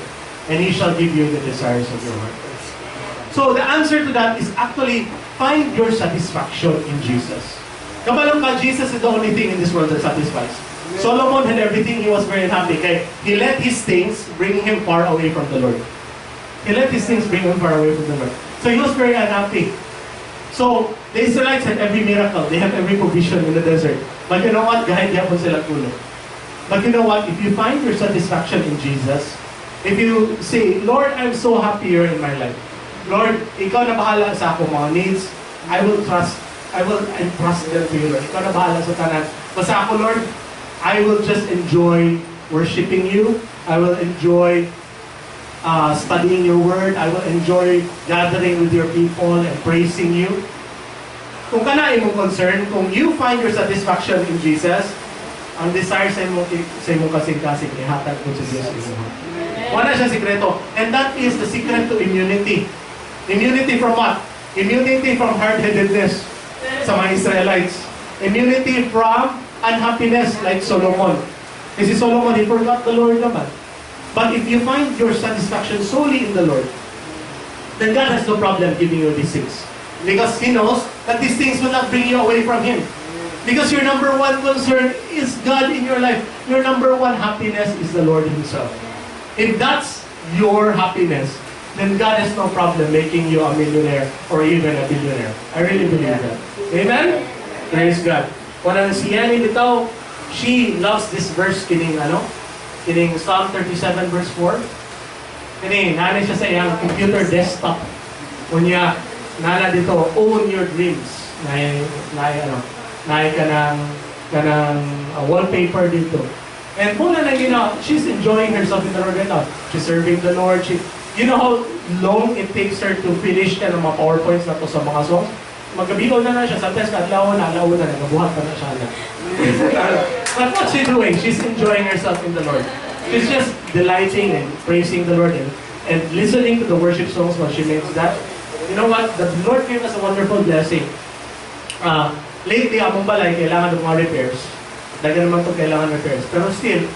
and He shall give you the desires of your heart. So the answer to that is actually find your satisfaction in Jesus. Kabalong ka, Jesus is the only thing in this world that satisfies. Solomon had everything, he was very happy. Okay? He let his things bring him far away from the Lord. He let his things bring him far away from the Lord. So he was very unhappy. So the Israelites had every miracle. They have every provision in the desert. But you know what? Kahit di ako sila tulog. But you know what? If you find your satisfaction in Jesus, if you say, Lord, I'm so happier in my life. Lord, Ikaw na bahala sa akong mga needs. I will entrust them to you, Lord. Ikaw na bahala sa tanan. Basta ako, Lord, I will just enjoy worshiping you. I will enjoy studying your word. I will enjoy gathering with your people and praising you. Kung kana imong concern, kung you find your satisfaction in Jesus, ang desire sa imong kasing-kasing, ihatag ko sa Diyos imo. Wala siya sikreto. And that is the secret to immunity. Immunity from what? Immunity from hard-headedness sa mga Israelites. Immunity from unhappiness like Solomon. Kasi Solomon, he forgot the Lord naman. But if you find your satisfaction solely in the Lord, then God has no problem giving you these things. Because He knows that these things will not bring you away from Him. Because your number one concern is God in your life. Your number one happiness is the Lord Himself. If that's your happiness, then God has no problem making you a millionaire or even a billionaire. I really believe that. Amen? Praise God. Kung si Yanni bitaw, she loves this verse kining Psalm 37 verse 4. Kining, nana siya sa iyang computer desktop. Kunya, nana dito, own your dreams. Naay kanang wallpaper dito. And muna na, she's enjoying herself in the Lord right now. She's serving the Lord. You know how long it takes her to finish ka ng mga PowerPoints na to sa mga songs? Magkabigaw na siya. Sometimes naglaw na, nagabuhat pa na siya na. But what's she doing? She's enjoying herself in the Lord. She's just delighting and praising the Lord and listening to the worship songs while she makes that. You know what? The Lord gave us a wonderful blessing. Lately, among balay, kailangan ng mga repairs. Dahil naman ito kailangan repairs. Pero still,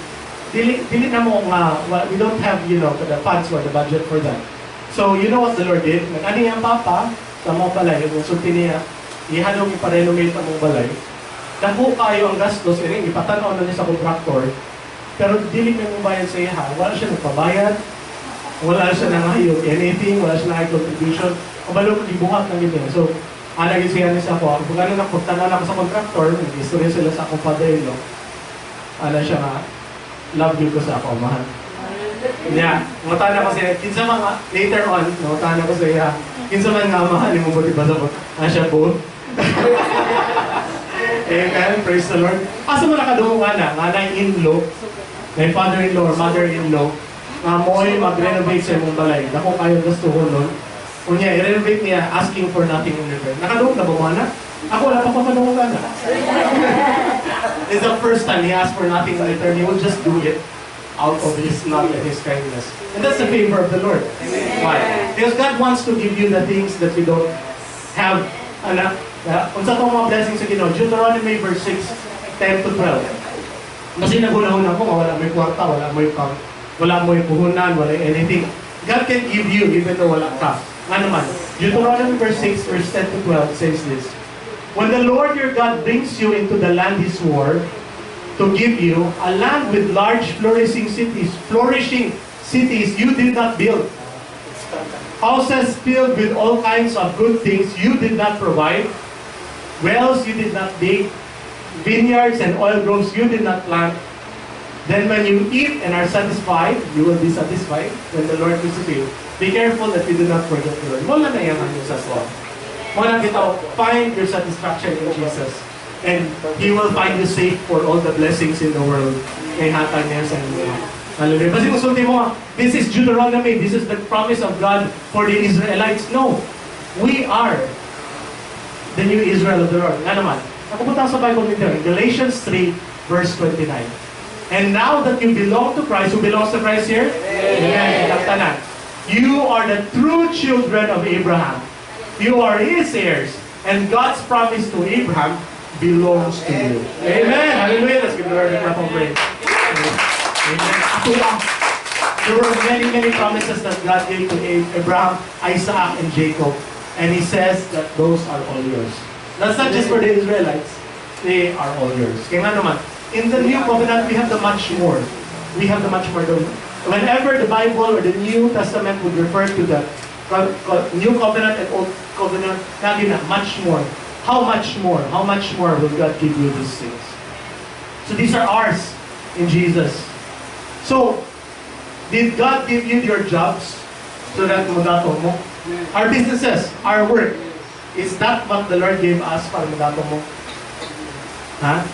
dili na mo nga, we don't have, the funds or the budget for that. So, you know what the Lord did? Nag-ani ang papa sa mga balay, yung sulti niya, ihalong iparenovate ang mga balay. Dako kayo ang gastos, ipatanaw na niya sa contractor, pero dili na mong bayad sa iha. Wala siya nagpabayad, wala siya nangayog anything, wala siya nangayog contribution, kabalo ko ibuhat ng ganyan. So, alagin siya niya sa ako, kung ano nakutanaw na ako sa contractor, nag-istorya sila sa akong father-in-law, siya nga, love you ko sa ako, mahal. Yeah, mutana ko siya, kinsa mga, later on, mutana ko siya, kinsa man nga mahal, yung mabuti ba sa ko, siya po. Amen, praise the Lord. Asa mo nakadungo nga na in-law, may father-in-law or mother-in-law, mo'y mag-renovate sa imong balay. Dako kayo gusto ko nun. Kunya, i-renovate niya, asking for nothing in return. Nakadungo na ba mo na? Ako wala pa kadungo nga na. It's the first time he asked for nothing in return. He will just do it out of His love and His kindness. And that's the favor of the Lord. Why? Because God wants to give you the things that we don't have. Kung sa itong mga blessings sa Ginoo, Deuteronomy verse 6, 10 to 12. Kasi naghuna-huna ko, wala may kwarta, wala may puhunan, wala anything. God can give you even though wala ka. Nga naman, Deuteronomy verse 6, verse 10 to 12 says this, when the Lord your God brings you into the land He swore to give you, a land with large flourishing cities you did not build, houses filled with all kinds of good things you did not provide, wells you did not dig, vineyards and oil groves you did not plant, then when you eat and are satisfied, you will be satisfied when the Lord gives you. Be careful that you do not forget the Lord. Wala na yaman yung sa swam. Wala kita, find your satisfaction in Jesus. And He will find you safe for all the blessings in the world. Kay hatag niya sa inyo. Hallelujah. Kasi kung sulti mo, this is Deuteronomy, this is the promise of God for the Israelites. No. We are the new Israel of the Lord. Nga naman, nakupunta sa Bible nito, Galatians 3, verse 29. And now that you belong to Christ, who belongs to Christ here? Amen. You are the true children of Abraham. You are His heirs. And God's promise to Abraham belongs to you. Amen. Hallelujah. Let's give the Lord a clap of praise. Amen. There were many promises that God gave to Abraham, Isaac, and Jacob. And He says that those are all yours. That's not just for the Israelites. They are all yours. Kaya nga naman, in the New Covenant, we have the much more. We have the much more. Whenever the Bible or the New Testament would refer to the New Covenant and Old Covenant, lagi na, much more. How much more? How much more will God give you these things? So these are ours in Jesus. So, did God give you your jobs so that magato mo? Our businesses, our work, is that what the Lord gave us para magato mo? Ha?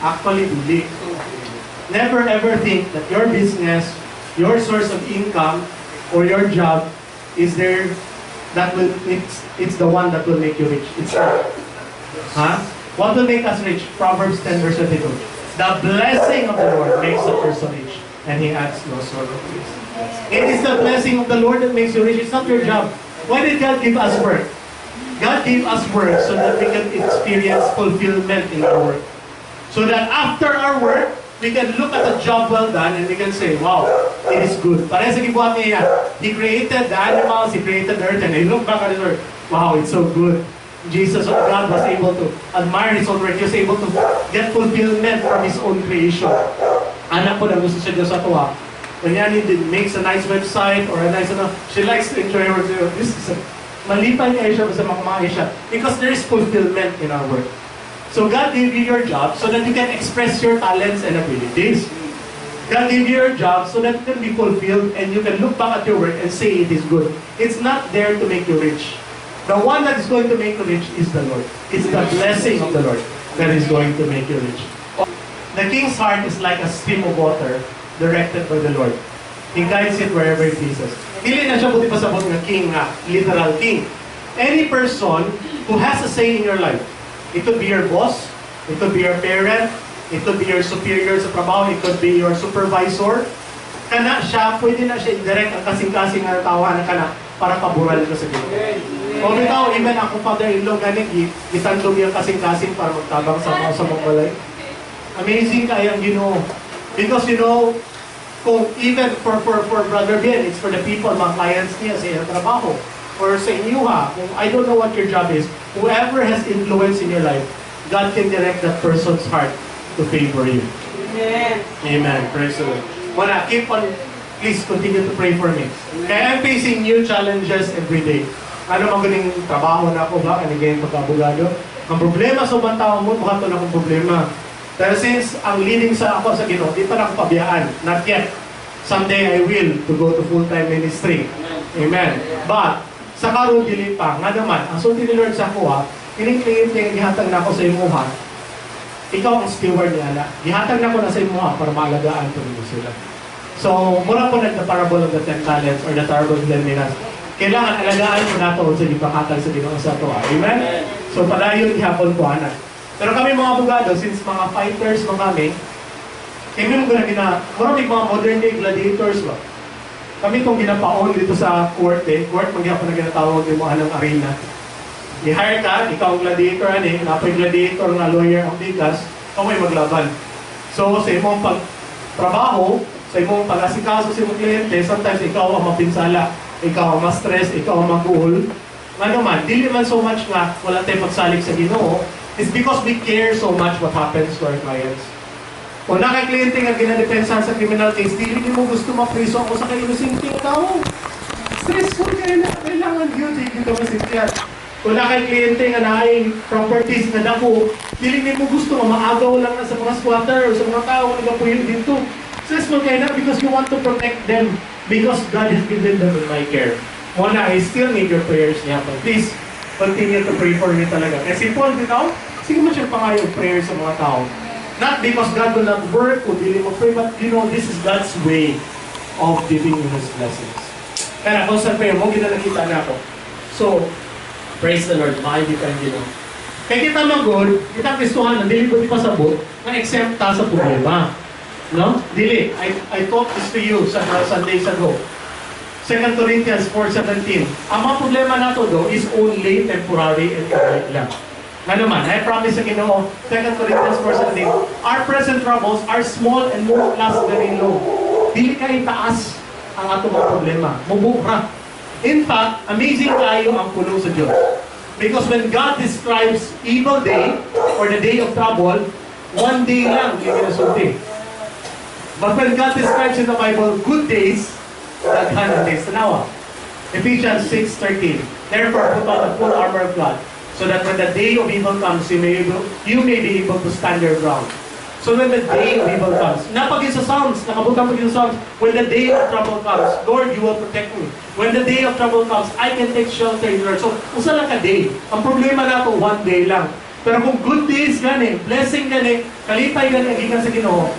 Actually, hindi. Never ever think that your business, your source of income, or your job is there that will, it's the one that will make you rich. It's not. Huh? What will make us rich? Proverbs 10 verse 22. The blessing of the Lord makes a person rich, and He adds no sorrow to it. It is the blessing of the Lord that makes you rich. It's not your job. Why did God give us work? God gave us work so that we can experience fulfillment in our work. So that after our work, we can look at a job well done and we can say, wow, it is good. Parang sa gibuhat niya, He created the animals, He created the earth, and He looked back at His work. Wow, it's so good. Jesus, God, was able to admire His own work. He was able to get fulfillment from His own creation. Anak ko na gusto siya Diyos sa tuwa. When Yanni makes a nice website or a nice, she likes to enjoy her work. This is malipay niya siya, basta makamaya siya. Because there is fulfillment in our work. So God gave you your job so that you can express your talents and abilities. God gave you your job so that you can be fulfilled and you can look back at your work and say it is good. It's not there to make you rich. The one that is going to make you rich is the Lord. It's the blessing of the Lord that is going to make you rich. The king's heart is like a stream of water directed by the Lord. He guides it wherever He pleases. Hindi na siya buti pasabot ng king, literal king. Any person who has a say in your life, it could be your boss, it could be your parent, it could be your superior sa trabaho, it could be your supervisor. Kana siya, pwede na siya i-direct ang kasing-kasing na tawanan ka na para pabural ka sa Ginoo. O bitaw, even ako father-in-law, ganit, itandog yung kasing-kasing para magtabang sa mga balay. Amazing kayang Ginoo. Because kung even for Brother Ben, it's for the people, mga clients niya sa iyong trabaho. Or sa inyo kung I don't know what your job is, whoever has influence in your life, God can direct that person's heart to favor you. Amen. Amen. Praise the Lord. Keep on, please continue to pray for me. Kaya I'm facing new challenges every day. Ano magaling trabaho na ako ba? Ano ganyan pagka-abogado? Ang problema sa ubang tao mo, baka ito na akong problema. Pero since ang leading sa ako sa Ginoo, di pa na ako pabiyaan. Not yet. Someday I will to go to full-time ministry. Amen. But, sa karon dili pa, nga naman, ang sulti ni Lord sa ako kining-claim niya, gihatag na ako sa imuha. Ikaw ang steward niya na. Gihatag na ako na sa imuha para maalagaan ko nito sila. So, mura po the parable of the 10 talents or the parable of the 10 minas. Kailangan alagaan ko na ito sa ipakatag sa Ginoo sa ito. Amen? So, padayon ihapon ko, anak. Pero kami mga abogado, since mga fighters mga kami mo maraming mga modern day gladiators ba? Kami itong ginapaon dito sa court magyapon na ginatawag yung mga ng arena. I-hire ka, ikaw ang gladiator, napay gladiator na lawyer ang bigas, ikaw may maglaban. So, sa imong pagtrabaho, sa imong pag-asikaso sa imong kliyente, sometimes ikaw ang mapinsala, ikaw ang ma-stress, ikaw ang mag-uul. Nga naman, dili man so much nga, wala tayong pagsalik sa Ginoo, it's because we care so much what happens to our clients. Kung nakakliyente nga ginadepensahan sa criminal case, dili mo gusto mapriso ako sa kainusinting tao. Stressful kayo na, kailangan yun, hindi ka masintiyan. Kung nakakliyente nga naay properties nga dako, dili mo gusto maagaw lang na sa mga squatter o sa mga tao na nagapuyo dito. Stressful kayo na because you want to protect them because God has given them in my care. Muna, I still need your prayers niya. But please, continue to pray for me talaga. Kasi Paul, dito, sige mo siya pangayong prayer sa mga tao. Not because God will not work o dili mo pray, but this is God's way of giving you His blessings. Kaya kung sa prayer mo, ginanakita na ako. So, praise the Lord, makaibigan Kaya kita magod, kita Kristuhan, dili ko di pasabot, na exempt ta sa problema. No? Dili, I taught this to you sa Sundays ago. 2 Corinthians 4:17. Ang mga problema nato do is only temporary and temporary lang. Nga naman, I promise sa Ginoo, 2 Corinthians 4:17, our present troubles are small and won't last very long. Dili kay taas ang ato mga problema. Mubura. In fact, amazing kayo ang pulong sa Diyos. Because when God describes evil day or the day of trouble, one day lang yung ginasulti. But when God describes in the Bible good days, daghan ang days. Tanawa. Ephesians 6:13. Therefore, put on the full armor of God, so that when the day of evil comes, you may be able to stand your ground. So when the day of evil comes, napagin sa Psalms, nakabutang pagin sa Psalms, when the day of trouble comes, Lord, you will protect me. When the day of trouble comes, I can take shelter in your Lord. So, usa lang ka day. Ang problema na ito, one day lang. Pero kung good days gani, blessing gani, kalipay gani, agikan sa Ginoo,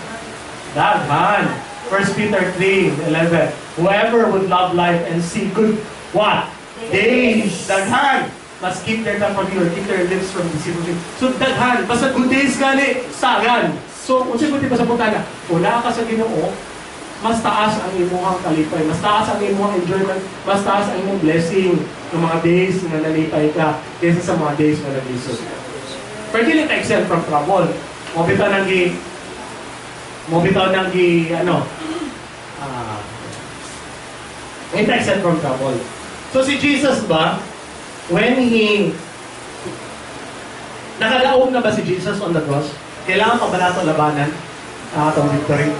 daghan. 1 Peter 3:11. Whoever would love life and see good, what? Days. Daghan. Must keep their tongue from evil, keep their lips from deceitful. So, daghan. Basta good days gani, sagan. So, unsay pwede pa sa putana? Una ka sa Ginoo, mas taas ang imuhang kalipay, mas taas ang imuhang enjoyment, mas taas ang imong blessing ng mga days na nalipay ka kaysa sa mga days na nag-isod. Pero dili ka exempt from trouble. Mobitaw nang hindi exempt from trouble. So si Jesus ba, when he nakadaog na ba si Jesus on the cross? Kailangan pa ba nato labanan itong victory?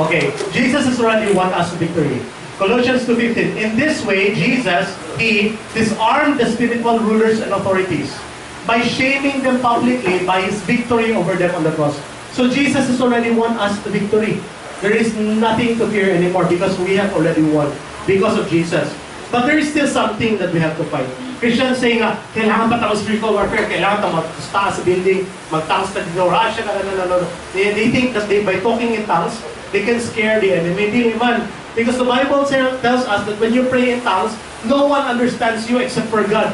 Okay, Jesus has already won us victory. Colossians 2:15. In this way, Jesus, He disarmed the spiritual rulers and authorities by shaming them publicly by His victory over them on the cross. So Jesus has already won us the victory. There is nothing to fear anymore because we have already won because of Jesus. But there is still something that we have to fight. Christians say nga, kailangan pa tayo spiritual warfare, kailangan tayo magtaas sa building, magtangs na dito, Russia, They think that by talking in tongues, they can scare the enemy. Hindi naman. Because the Bible tells us that when you pray in tongues, no one understands you except for God.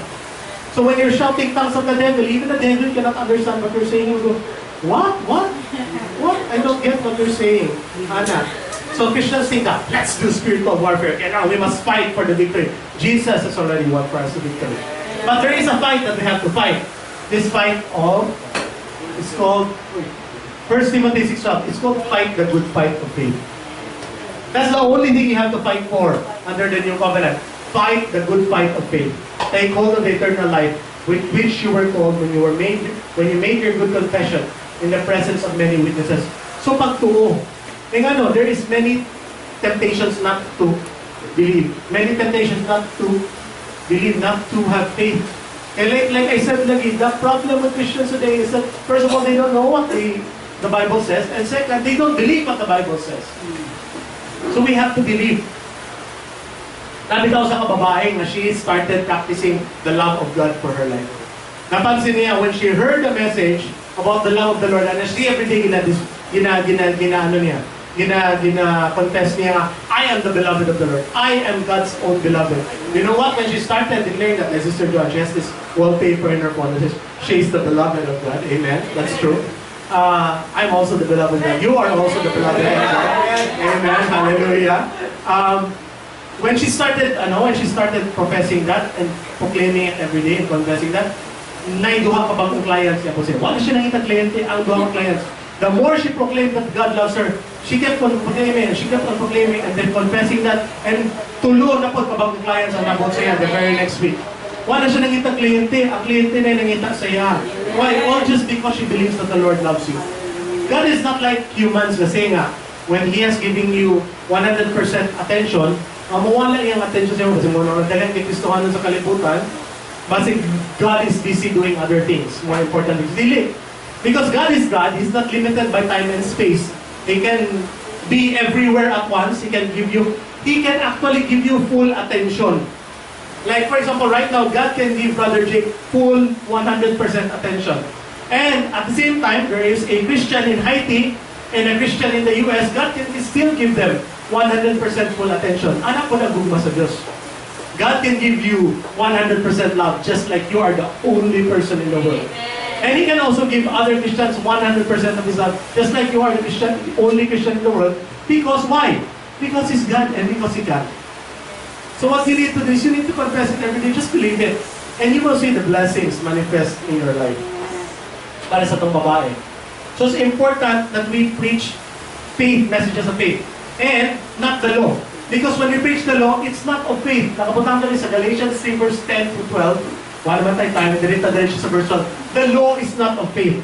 So when you're shouting tongues of the devil, even the devil cannot understand what you're saying. You go, what? What? What? I don't get what you're saying. Ana. So Christians think that, let's do spiritual warfare. And now we must fight for the victory. Jesus has already won for us the victory. But there is a fight that we have to fight. This fight it's called 1 Timothy 6:12. It's called fight the good fight of faith. That's the only thing you have to fight for under the new covenant. Fight the good fight of faith. Take hold of the eternal life with which you were called when you made your good confession in the presence of many witnesses. So pagtuo. There is many temptations not to believe. Many temptations not to believe, not to have faith. And like I said lagi, the problem with Christians today is that first of all, they don't know what the Bible says, and second, they don't believe what the Bible says. So we have to believe. Nabitaw sa kababae na she started practicing the love of God for her life. Napansin niya when she heard the message about the love of the Lord, and she every day gina-confess niya, I am the beloved of the Lord. I am God's own beloved. You know what? When she started declaring that, like Sister Joan, she has this wallpaper in her phone that says, she's the beloved of God. Amen. That's true. I'm also the beloved of God. You are also the beloved of God. Amen. Hallelujah. When she started professing that and proclaiming it every day and confessing that, naiduha pa bang clients niya po siya. Wala siya nakita kliyente, ang duha clients. The more she proclaimed that God loves her, she kept on proclaiming, and then confessing that, and tulo na po kabang clients ang nabot siya the very next week. Wala siya nakita kliyente, ang kliyente na nakita siya. Why? All just because she believes that the Lord loves you. God is not like humans na say nga, when He has given you 100% attention, mawala iyang attention siya kasi muna nagdalang kay Kristohanon sa kalibutan, kasi God is busy doing other things, more important things. Dili. Because God is God, He's not limited by time and space. He can be everywhere at once. He can actually give you full attention. Like for example, right now, God can give Brother Jake full 100% attention. And at the same time, there is a Christian in Haiti and a Christian in the US, God can still give them 100% full attention. Anak ko na gugma sa Diyos. God can give you 100% love just like you are the only person in the world. And He can also give other Christians 100% of His love, just like you are the Christian, only Christian in the world. Because why? Because He's God and because He can. So what you need to do is you need to confess it every day. Just believe it. And you will see the blessings manifest in your life. Para sa itong babae. So it's important that we preach faith, messages of faith. And not the law. Because when we preach the law, it's not of faith. Nakapunta ko rin sa Galatians 3 verse 10 to 12. Wala naman tayo time, direct sa verse 12. The law is not of faith.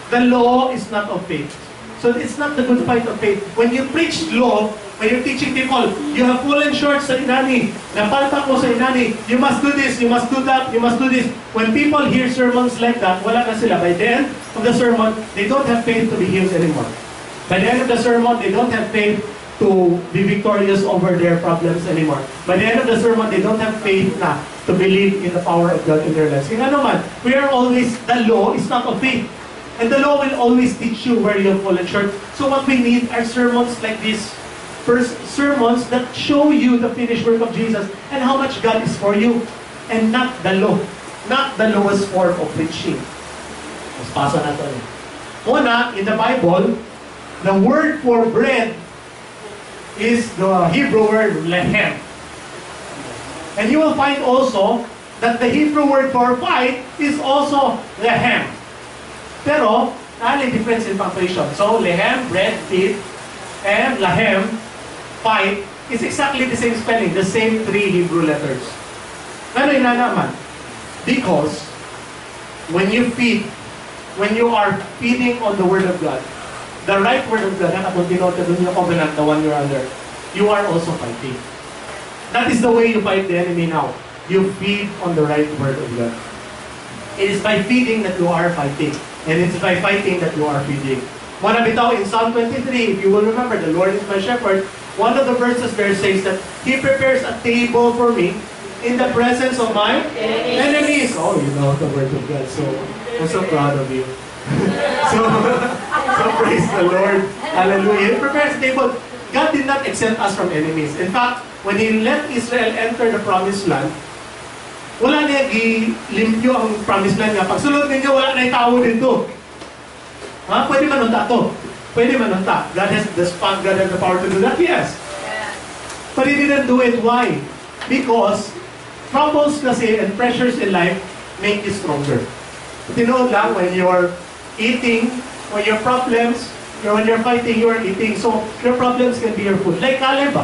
The law is not of faith. So it's not the good fight of faith. When you preach law, when you're teaching people, you have fallen short sa inani, napalpak mo sa inani, you must do this, you must do that, you must do this. When people hear sermons like that, wala na sila. By the end of the sermon, they don't have faith to be healed anymore. By the end of the sermon, they don't have faith to be victorious over their problems anymore. By the end of the sermon, they don't have faith na to believe in the power of God in their lives. Kaya naman, we are always, the law is not of faith. And the law will always teach you where you have fallen short. So what we need are sermons like this. First, sermons that show you the finished work of Jesus and how much God is for you. And not the law. Not the lowest form of preaching. Mas pasa na ito. Una, in the Bible, the word for bread is the Hebrew word lehem. And you will find also that the Hebrew word for fight is also lehem. Pero, only difference in punctuation. So, lehem, bread, feed, and lahem, fight, is exactly the same spelling, the same three Hebrew letters. Ano yun na naman? Because, when you feed, when you are feeding on the Word of God, the right Word of God, nakapag-denote dun yung covenant, the one you're under, you are also fighting. That is the way you fight the enemy now. You feed on the right Word of God. It is by feeding that you are fighting. And it's by fighting that you are feeding. One bitaw in Psalm 23, if you will remember, the Lord is my shepherd. One of the verses there says that He prepares a table for me in the presence of my enemies. Oh, you know the word of God. So, I'm so proud of you. so praise the Lord. Hallelujah. He prepares a table. God did not exempt us from enemies. In fact, when He let Israel enter the promised land, wala niya i-limpyo ang promised land nga. Pag sulod ninyo, wala na itawo dito. Ha? Pwede man unta to. Pwede man unta. God has the spot, God has the power to do that? Yes. But He didn't do it. Why? Because troubles kasi and pressures in life make you stronger. Tinood lang, when you are eating, when your problems, when you're fighting, you are eating. So, your problems can be your food. Like Caleb.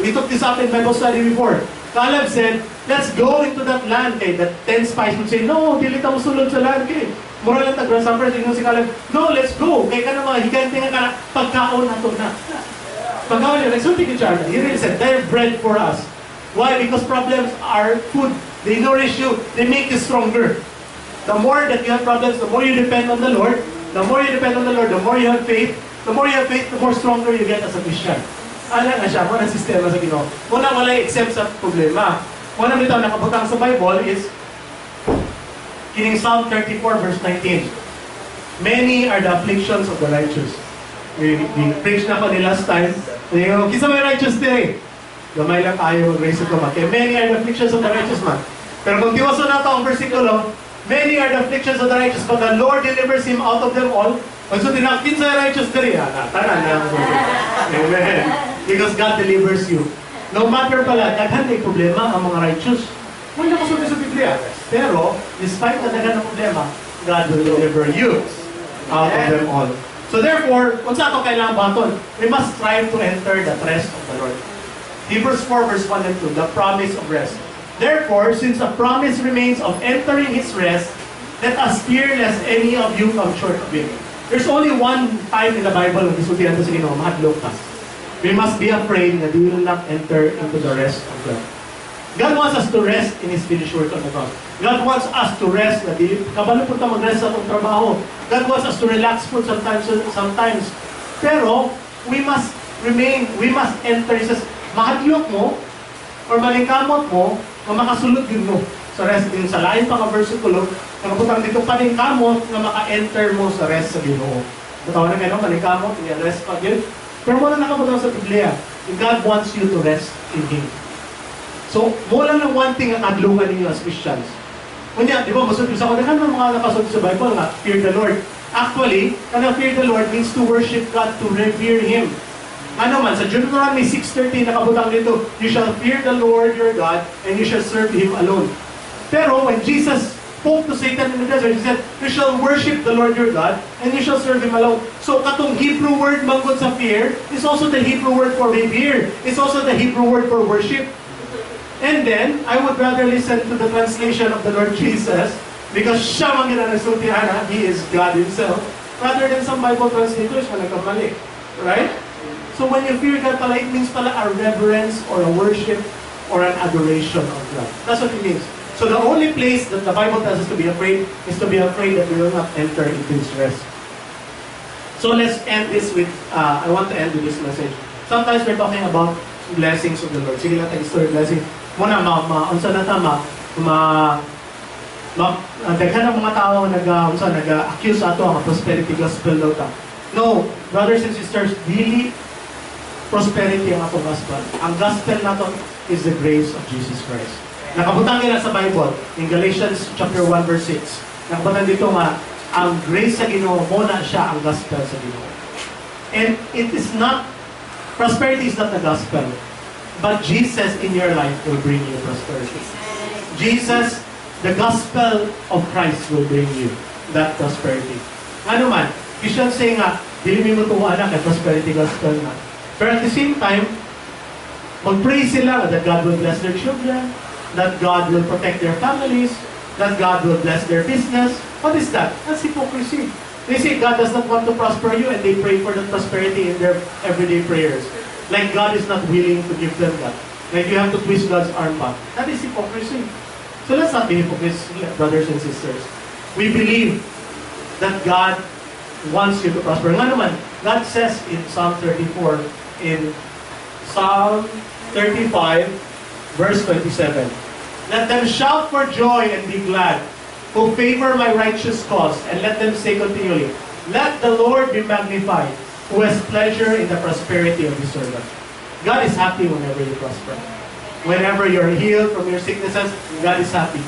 We took this up in Bible study before. Caleb said, let's go into that land. Okay, that 10 spies would say, no, dili ta mo sulod sa land. Okay, mura lang ta-grasshopper. Tingnan si Caleb, no, let's go. Kaya ka na mga higante nga ka na, pagkaon na ito na. Pagkaon yun, like, so tingin siya. He really said, they're bread for us. Why? Because problems are food. They nourish you. They make you stronger. The more that you have problems, the more you depend on the Lord. The more you depend on the Lord, the more you have faith. The more you have faith, the more stronger you get as a Christian. Ala na siya, mga sistema sa Ginoo. Una, wala exempt sa problema. Una nito, nakabutang sa Bible is kining Psalm 34 verse 19. Many are the afflictions of the righteous. We preached na ko ni last time. Kisa may righteous day. Gamay lang tayo mag-raise ito man. Kaya many are the afflictions of the righteous man. Pero kung tiwaso na ito ang versikulo, many are the afflictions of the righteous, but the Lord delivers him out of them all. Pag so tinakit sa righteous diri, tanan na. Amen. Because God delivers you. No matter pala, daghan may problema ang mga righteous. Wala ko sa Biblia. Pero, despite na daghan ng problema, God will deliver you out of them all. So therefore, kung sa ito kailangan baton, we must strive to enter the rest of the Lord. Hebrews 4 verse 1 and 2, the promise of rest. Therefore, since the promise remains of entering His rest, let us fear lest any of you come short of it. There's only one time in the Bible na gisultihan to sa Ginoo, mahadlok ka. We must be afraid that we will not enter into the rest of God. God wants us to rest in His finished work on the cross. God wants us to rest. Kabalo po tayo mag-rest sa itong trabaho. God wants us to relax po sometimes. Pero, we must remain, we must enter. He says, mahadlok mo, or malingkamot mo, na makasulod yun mo. Sa rest din sa lain pa ka versikulo, nakaputang dito palingkamot na maka-enter mo sa rest sa Ginoo. Batawa na kayo, palingkamot, i-rest pa yun. Pero muna nakaputang sa Biblia, God wants you to rest in Him. So, mula lang one thing ang adlungan ninyo as Christians. Kunya, di ba, masod sa mga mga nakasod sa Bible nga, fear the Lord. Actually, kana fear the Lord means to worship God, to revere Him. Ano man, sa Deuteronomy 6:13, nakabutang dito, you shall fear the Lord your God, and you shall serve Him alone. Pero when Jesus spoke to Satan in the desert, He said, you shall worship the Lord your God, and you shall serve Him alone. So, katong Hebrew word manggod sa fear, is also the Hebrew word for revere. It's also the Hebrew word for worship. And then, I would rather listen to the translation of the Lord Jesus, because siya man ginanasultihan, He is God Himself, rather than some Bible translators na nagkamali. Right? So when you fear God pala, it means pala a reverence or a worship or an adoration of God. That's what it means. So the only place that the Bible tells us to be afraid is to be afraid that we will not enter into His rest. So let's end this with, I want to end with this message. Sometimes we're talking about blessings of the Lord. Sige lang tayo story blessing. Muna, unsa na tama, daghan ng mga tao nag-accuse ato ang prosperity gospel daw ta. No, brothers and sisters, really prosperity ang atong gospel. Ang gospel nato is the grace of Jesus Christ. Nakabutang nila sa Bible, in Galatians chapter 1 verse 6. Nakabutang dito nga, ang grace sa Ginoo, muna siya ang gospel sa Ginoo. And it is not, prosperity is not the gospel, but Jesus in your life will bring you prosperity. Jesus, the gospel of Christ will bring you that prosperity. Ano man, Christians say nga, dili mo tuwa na kay prosperity gospel na. Pero at the same time, mag-pray sila that God will bless their children, that God will protect their families, that God will bless their business. What is that? That's hypocrisy. They say God does not want to prosper you, and they pray for that prosperity in their everyday prayers. Like God is not willing to give them that. Like you have to twist God's arm back. That is hypocrisy. So let's not be hypocrites, brothers and sisters. We believe that God wants you to prosper. Nga naman, God says in Psalm 34, in Psalm 35, verse 27, let them shout for joy and be glad, who favor my righteous cause, and let them say continually, let the Lord be magnified, who has pleasure in the prosperity of His servant. God is happy whenever you prosper. Whenever you're healed from your sicknesses, God is happy.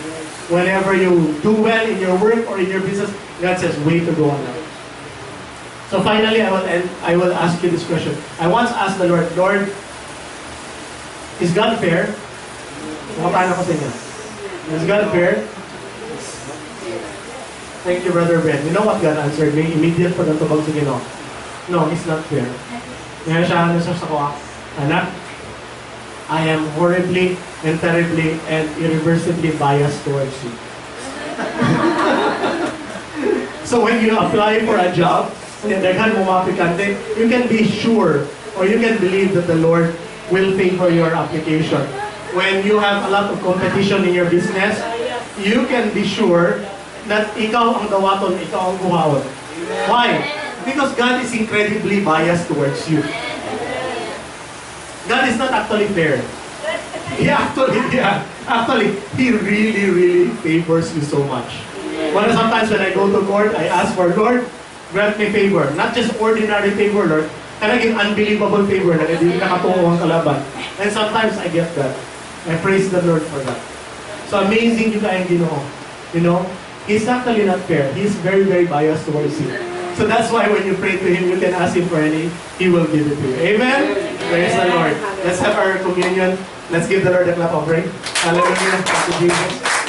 Whenever you do well in your work or in your business, God says, way to go on now. So finally, I will ask you this question. I once asked the Lord, Lord, is God fair? Paano ko sa inyo? Is God fair? Thank you, Brother Ben. You know what God answered me? Immediate pa ng tubag sa Ginoo. No, He's not fair. Ngayon siya sa ko, anak, I am horribly and terribly and irreversibly biased towards you. So when you apply for a job, daghan mo mga aplikante, you can be sure or you can believe that the Lord will favor your application. When you have a lot of competition in your business, you can be sure that ikaw ang dawaton, ikaw ang buhaon. Why? Because God is incredibly biased towards you. God is not actually fair. Actually, He really, really favors you so much. Well, sometimes when I go to court, I ask for, Lord, grant me favor. Not just ordinary favor, Lord. Talagang unbelievable favor na hindi nakatungo ang kalaban. And sometimes I get that. I praise the Lord for that. So amazing yung kayang Ginoo. You know, He's actually not fair. He's very, very biased towards you. So that's why when you pray to Him, you can ask Him for any, He will give it to you. Amen? Praise the Lord. Let's have our communion. Let's give the Lord a clap of praise. Hallelujah. Thank you, Jesus.